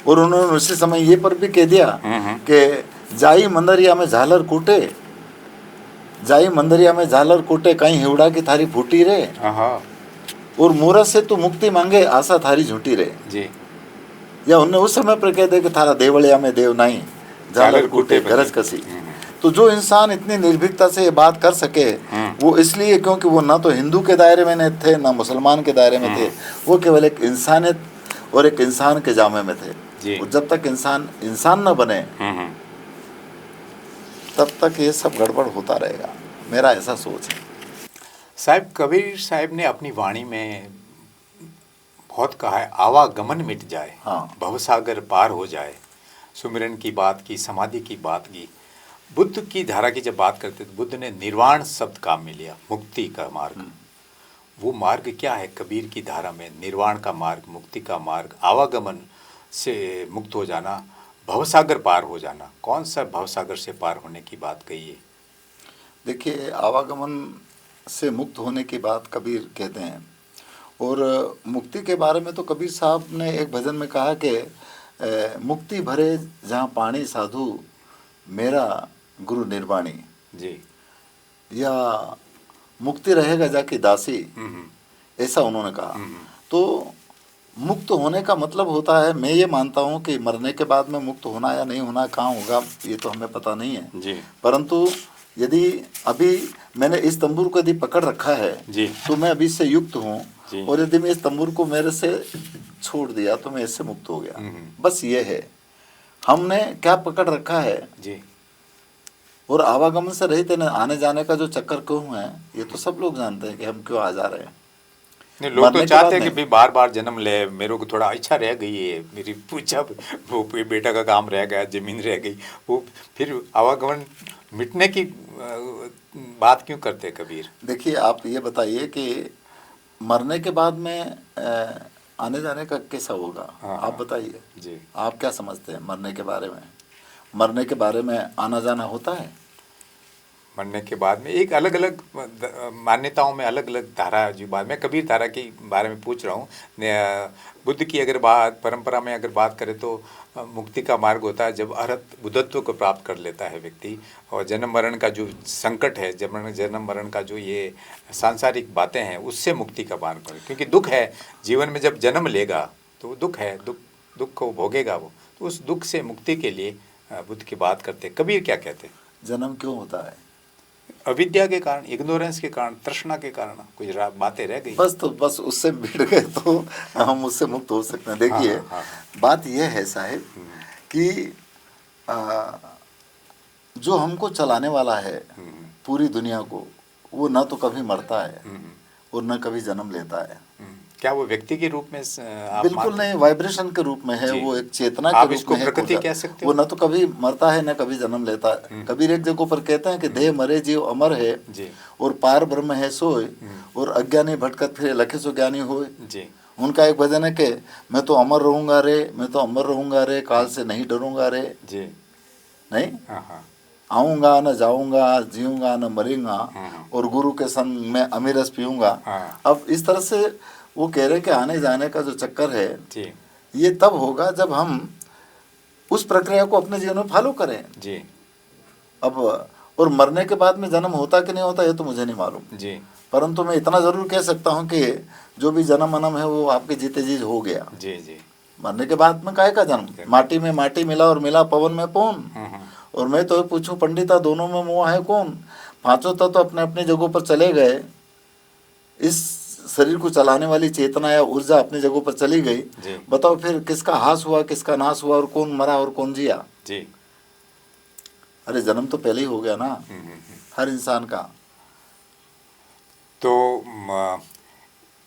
और उन्होंने उसी समय ये पर भी कह दिया कि जाई मंदरिया में झालर कूटे, जाई मंदरिया में झालर कूटे, कहीं हिवड़ा की थारी फूटी रे, और मूरत से तू मुक्ति मांगे आशा थारी झूठी रे जी। या उन्होंने उस समय पर कह दिया कि थारा देवलिया में देव नहीं, झालर कूटे गरज कसी। तो जो इंसान इतनी निर्भीकता से ये बात कर सके, वो इसलिए क्योंकि वो ना तो हिंदू के दायरे में थे ना मुसलमान के दायरे में थे, वो केवल एक इंसानियत और एक इंसान के जामे में थे। और जब तक इंसान इंसान न बने तब तक ये सब गड़बड़ होता रहेगा, मेरा ऐसा सोच है। साहब, कबीर साहब ने अपनी वाणी में बहुत कहा है, आवागमन मिट जाए, भवसागर पार हो जाए, सुमिरन की बात की, समाधि की बात की। बुद्ध की धारा की जब बात करते तो बुद्ध ने निर्वाण शब्द काम में लिया, मुक्ति का मार्ग। वो मार्ग क्या है कबीर की धारा में? निर्वाण का मार्ग, मुक्ति का मार्ग, आवागमन से मुक्त हो जाना, भवसागर पार हो जाना। कौन सा भवसागर से पार होने की बात कही है? देखिए, आवागमन से मुक्त होने की बात कबीर कहते हैं, और मुक्ति के बारे में तो कबीर साहब ने एक भजन में कहा कि मुक्ति भरे जहाँ पानी साधु, मेरा गुरु निर्वाणी जी, या मुक्ति रहेगा जाके दासी, ऐसा उन्होंने कहा। तो मुक्त होने का मतलब होता है, मैं ये मानता हूँ कि मरने के बाद में मुक्त होना या नहीं होना, कहाँ होगा ये तो हमें पता नहीं है जी। परंतु यदि अभी मैंने इस तंबूर को यदि पकड़ रखा है जी, तो मैं अभी से युक्त हूँ, और यदि मैं इस तंबूर को मेरे से छोड़ दिया तो मैं इससे मुक्त हो गया। बस ये है, हमने क्या पकड़ रखा है जी। और आवागमन से रहित आने जाने का जो चक्कर क्यों है, ये तो सब लोग जानते हैं कि हम क्यों आ जा रहे हैं। नहीं, लोग तो चाहते हैं कि भाई बार बार जन्म ले, मेरे को थोड़ा इच्छा रह गई है, मेरी पूछा वो बेटा का काम रह गया, जमीन रह गई, वो फिर आवागमन मिटने की बात क्यों करते हैं कबीर? देखिए, आप ये बताइए कि मरने के बाद में आने जाने का कैसा होगा? आप बताइए जी, आप क्या समझते हैं मरने के बारे में? मरने के बारे में आना जाना होता है? मरने के बाद में एक अलग अलग मान्यताओं में अलग अलग धारा जो बात, मैं कबीर धारा के बारे में पूछ रहा हूँ। बुद्ध की अगर बात, परंपरा में अगर बात करें तो मुक्ति का मार्ग होता है जब अरहत बुद्धत्व को प्राप्त कर लेता है व्यक्ति, और जन्म मरण का जो संकट है, जन्म मरण का जो ये सांसारिक बातें हैं, उससे मुक्ति का मार्ग है। क्योंकि दुख है जीवन में, जब जन्म लेगा तो दुख है, दुख को भोगेगा वो, तो उस दुख से मुक्ति के लिए बुद्ध की बात करते हैं। कबीर क्या कहते हैं? जन्म क्यों होता है? अविद्या के कारण, इग्नोरेंस के कारण, तृष्णा के कारण कुछ बातें रह गई, बस उससे मिट गए तो हम उससे मुक्त हो सकते हैं। देखिए, बात यह है साहिब कि जो हमको चलाने वाला है पूरी दुनिया को, वो ना तो कभी मरता है और न कभी जन्म लेता है। क्या वो व्यक्ति के रूप में? बिल्कुल नहीं, वाइब्रेशन के रूप में है, वो एक चेतना के रूप में है। प्रकृति कह सकते हो। वो न तो कभी मरता है न कभी जन्म लेता है। कबीर एक जगह पर कहते हैं कि देह मरे जीव अमर है जी, और पार ब्रह्म है सोए, और अज्ञानी भटकत फिरे लखे सो ज्ञानी होए जी। उनका एक भजन है कि मैं तो अमर रहूंगा रे, मैं तो अमर रहूंगा रे, काल से नहीं डरूंगा रे जी। नहीं, आऊंगा न जाऊंगा, जीऊंगा न मरूंगा, और गुरु के संग में अमीरस पीऊंगा। अब इस तरह से वो कह रहे कि आने जाने का जो चक्कर है जी, ये तब होगा जब हम उस प्रक्रिया को अपने जीवन में फॉलो करें जी। अब और मरने के बाद में जन्म होता कि नहीं होता ये तो मुझे नहीं मालूम जी, परंतु मैं इतना जरूर कह सकता हूँ कि जो भी जन्म अनम है वो आपके जीते जी हो गया जी जी। मरने के बाद में काहे का जन्म? माटी में माटी मिला और मिला पवन में पवन। और मैं तो पूछूं पंडिता, दोनों में मोह है कौन? पांचों तत्व अपने अपने जगहों पर चले गए, इस शरीर को चलाने वाली चेतना या ऊर्जा अपनी जगहों पर चली गई। बताओ फिर किसका हास हुआ, किसका नाश हुआ, और कौन मरा और कौन जिया जी? अरे जन्म तो पहले ही हो गया ना हर इंसान का। तो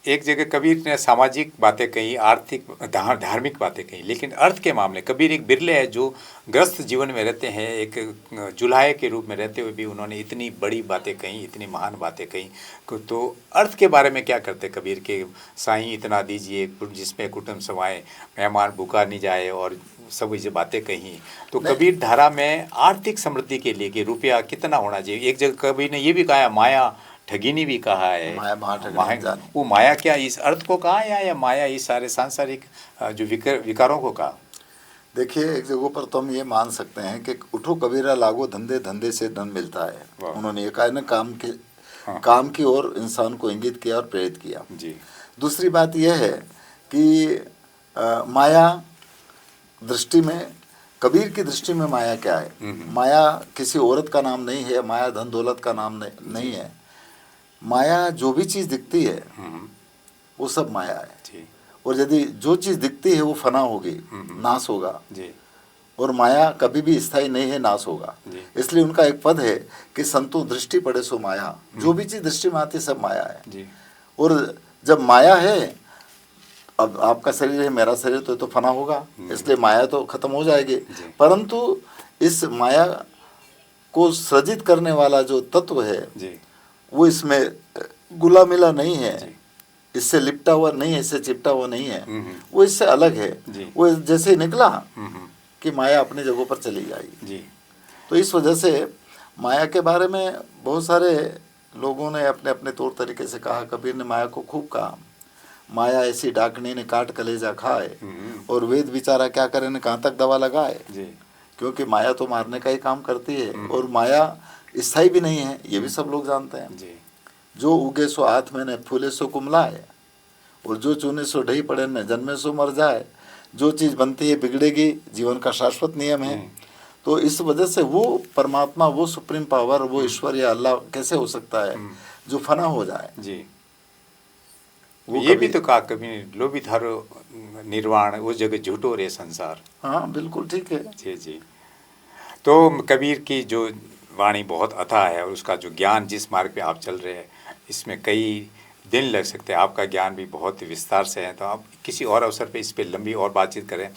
एक जगह कबीर ने सामाजिक बातें कही, आर्थिक धार्मिक बातें कही, लेकिन अर्थ के मामले कबीर एक बिरले है जो ग्रस्त जीवन में रहते हैं, एक जुलाहे के रूप में रहते हुए भी उन्होंने इतनी बड़ी बातें कही, इतनी महान बातें कही। तो अर्थ के बारे में क्या करते कबीर के? साईं इतना दीजिए जिसमें कुटुंब समाए, मेहमान भूखा नहीं जाए, और सब ये बातें कही। तो कबीर धारा में आर्थिक समृद्धि के लिए कि रुपया कितना होना चाहिए। एक जगह कबीर ने ये भी कहा, माया ठगिनी भी कहा है। वो माया क्या इस अर्थ को कहा या माया इस सारे सांसारिक जो विकारों को कहा? देखिए, एक जगह पर तो हम ये मान सकते हैं कि उठो कबीरा लागो धंधे, धंधे से धन मिलता है। उन्होंने ये कहा ना, काम की ओर इंसान को इंगित किया और प्रेरित किया जी। दूसरी बात यह है कि माया दृष्टि में, कबीर की दृष्टि में माया क्या है? माया किसी औरत का नाम नहीं है, माया धन दौलत का नाम नहीं है। माया जो भी चीज़ दिखती है वो सब माया है। और यदि जो चीज़ दिखती है वो फना होगी, नाश होगा जी। और माया कभी भी स्थायी नहीं है, नाश होगा। इसलिए उनका एक पद है कि संतो दृष्टि पड़े सो माया। जो भी चीज़ दृष्टि में आती है सब माया है जी। और जब माया है, अब आपका शरीर है, मेरा शरीर तो फना होगा, इसलिए माया तो खत्म हो जाएगी। परंतु इस माया को सृजित करने वाला जो तत्व है जी, वो इसमें गुला मिला नहीं है, इससे लिपटा हुआ नहीं है, इससे चिपटा हुआ नहीं है, वो इससे अलग है। वो जैसे निकला कि माया अपनी जगहों पर चली जाएगी। तो इस वजह से माया के बारे में बहुत सारे लोगों ने अपने अपने तौर तरीके से कहा। कबीर ने माया को खूब कहा, माया ऐसी डाकनी ने काट कलेजा खाए, और वेद विचारा क्या करे ने कहाँ तक दवा लगाए। क्योंकि माया तो मारने का ही काम करती है, और माया स्थायी भी नहीं है, ये भी सब लोग जानते हैं जी। जो उगे सो हाथ में ने, फूले सो कुमलाए, और जो चुने सो ढही पड़े न, जन्मे सो मर जाए। जो चीज़ बनती है बिगड़ेगी, जीवन का शाश्वत नियम है। तो इस वजह से वो परमात्मा, वो सुप्रीम पावर, वो ईश्वर या अल्लाह कैसे हो सकता है जो फना हो जाए जी। वो ये भी तो कहा कभी, लोभी थारो निर्वाण, उस जगह झूठो रे संसार। हाँ बिल्कुल ठीक है जी जी। तो कबीर की जो वाणी बहुत अथाह है, और उसका जो ज्ञान, जिस मार्ग पे आप चल रहे हैं, इसमें कई दिन लग सकते हैं। आपका ज्ञान भी बहुत विस्तार से है, तो आप किसी और अवसर पे इस पे लंबी और बातचीत करें।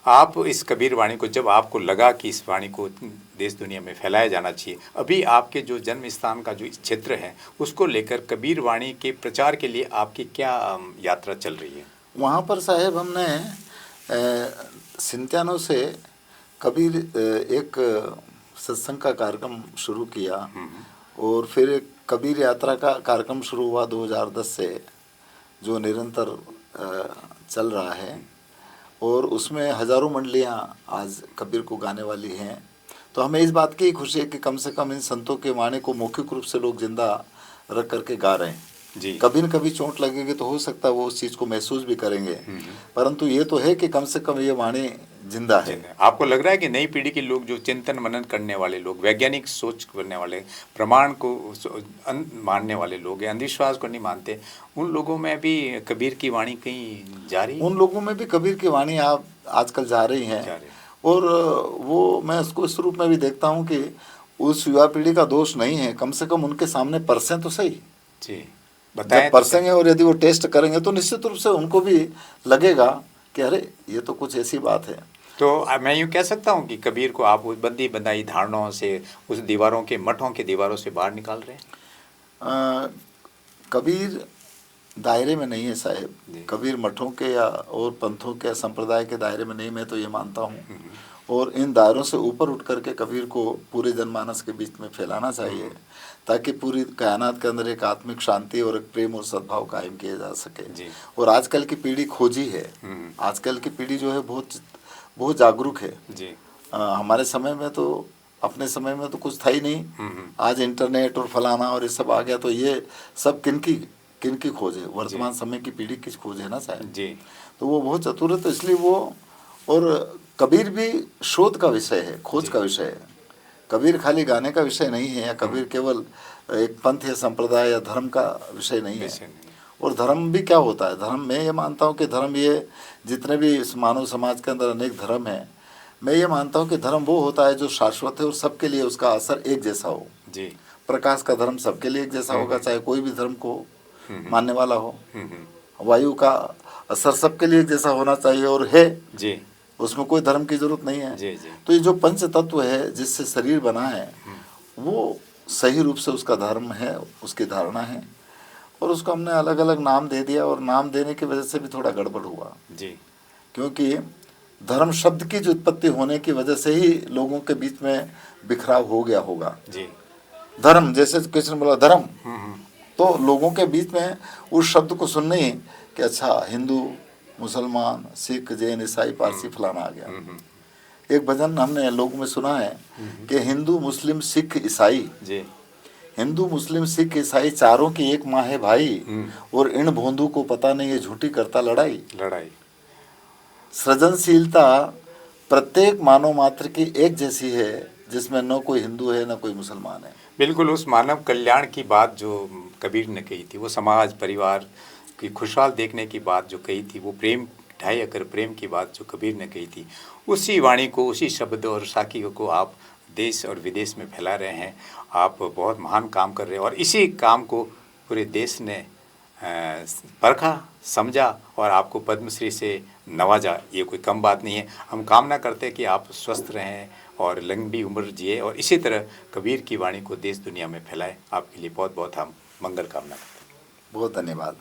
आप इस कबीर वाणी को, जब आपको लगा कि इस वाणी को देश दुनिया में फैलाया जाना चाहिए, अभी आपके जो जन्म स्थान का जो क्षेत्र है उसको लेकर कबीर वाणी के प्रचार के लिए आपकी क्या यात्रा चल रही है? वहाँ पर साहेब हमने सिंत्यानो से कबीर एक सत्संग का कार्यक्रम शुरू किया, और फिर एक कबीर यात्रा का कार्यक्रम शुरू हुआ 2010 से, जो निरंतर चल रहा है, और उसमें हज़ारों मंडलियाँ आज कबीर को गाने वाली हैं। तो हमें इस बात की खुशी है कि कम से कम इन संतों के वाणी को मौखिक रूप से लोग जिंदा रख करके गा रहे हैं जी। कभी न कभी चोट लगेगी तो हो सकता है वो उस चीज़ को महसूस भी करेंगे, परंतु ये तो है कि कम से कम ये वाणी जिंदा है। आपको लग रहा है कि नई पीढ़ी के लोग, जो चिंतन मनन करने वाले लोग, वैज्ञानिक सोच करने वाले, प्रमाण को मानने वाले लोग हैं, अंधविश्वास को नहीं मानते, उन लोगों में भी कबीर की वाणी कहीं जा रही है? उन लोगों में भी कबीर की वाणी आजकल जा रही हैं, और वो मैं उसको इस रूप में भी देखता हूँ कि उस युवा पीढ़ी का दोष नहीं है, कम से कम उनके सामने परसें तो सही जी, जब परसेंगे और यदि वो टेस्ट करेंगे तो निश्चित रूप से उनको भी लगेगा कि अरे ये तो कुछ ऐसी बात है। तो मैं यूँ कह सकता हूँ कि कबीर को आप उस बंदी बंदाई धारणाओं से, उस दीवारों के, मठों के दीवारों से बाहर निकाल रहे हैं? कबीर दायरे में नहीं है साहेब, कबीर मठों के या और पंथों के संप्रदाय के दायरे में नहीं, मैं तो ये मानता हूँ। और इन दायरों से ऊपर उठ करके कबीर को पूरे जनमानस के बीच में फैलाना चाहिए, ताकि पूरी कायनात के अंदर एक आत्मिक शांति और एक प्रेम और सद्भाव कायम किया जा सके। और आजकल की पीढ़ी खोजी है, आजकल की पीढ़ी जो है बहुत जागरूक है जी। हमारे समय में तो, अपने समय में तो कुछ था ही नहीं। आज इंटरनेट और फलाना और ये सब आ गया, तो ये सब किनकी खोज है? वर्तमान समय की पीढ़ी की खोज है ना साहब जी। तो वो बहुत चतुर है, तो इसलिए वो, और कबीर भी शोध का विषय है, खोज का विषय है। कबीर खाली गाने का विषय नहीं है, या कबीर केवल एक पंथ या संप्रदाय या धर्म का विषय नहीं है। और धर्म भी क्या होता है? धर्म, मैं ये मानता हूँ कि धर्म, ये जितने भी इस मानव समाज के अंदर अनेक धर्म हैं, मैं ये मानता हूँ कि धर्म वो होता है जो शाश्वत है और सबके लिए उसका असर एक जैसा हो जी। प्रकाश का धर्म सबके लिए एक जैसा होगा, चाहे कोई भी धर्म को मानने वाला हो। वायु का असर सबके लिए जैसा होना चाहिए और है जी, उसमें कोई धर्म की जरूरत नहीं है। जी, जी। तो ये जो पंच तत्व है जिससे शरीर बना है वो सही रूप से उसका धर्म है, उसकी धारणा है, और उसको हमने अलग अलग नाम दे दिया, और नाम देने की वजह से भी थोड़ा गड़बड़ हुआ जी। क्योंकि धर्म शब्द की जो उत्पत्ति होने की वजह से ही लोगों के बीच में बिखराव हो गया होगा जी। धर्म, जैसे कृष्ण बोला धर्म, तो लोगों के बीच में उस शब्द को सुनने ही कि अच्छा हिंदू, मुसलमान, सिख, जैन, ईसाई, पारसी, फलाना आ गया। एक भजन हमने लोगों में सुना है कि हिंदू, मुस्लिम, सिख, ईसाई, हिंदू, मुस्लिम, सिख, ईसाई चारों की एक माँ है भाई, और इन भोंदू को पता नहीं ये झूठी करता लड़ाई। सृजनशीलता प्रत्येक मानव मात्र की एक जैसी है, जिसमें न कोई हिंदू है न कोई मुसलमान है। बिल्कुल, उस मानव कल्याण की बात जो कबीर ने कही थी, वो समाज परिवार की खुशहाल देखने की बात जो कही थी, वो प्रेम, ढाई अकर प्रेम की बात जो कबीर ने कही थी, उसी वाणी को, उसी शब्द और साखियों को आप देश और विदेश में फैला रहे हैं। आप बहुत महान काम कर रहे हैं और इसी काम को पूरे देश ने परखा, समझा और आपको पद्मश्री से नवाजा। ये कोई कम बात नहीं है। हम कामना करते हैं कि आप स्वस्थ रहें और लंबी उम्र जिए और इसी तरह कबीर की वाणी को देश दुनिया में फैलाएं। आपके लिए बहुत बहुत हम मंगल कामना करते हैं। बहुत धन्यवाद।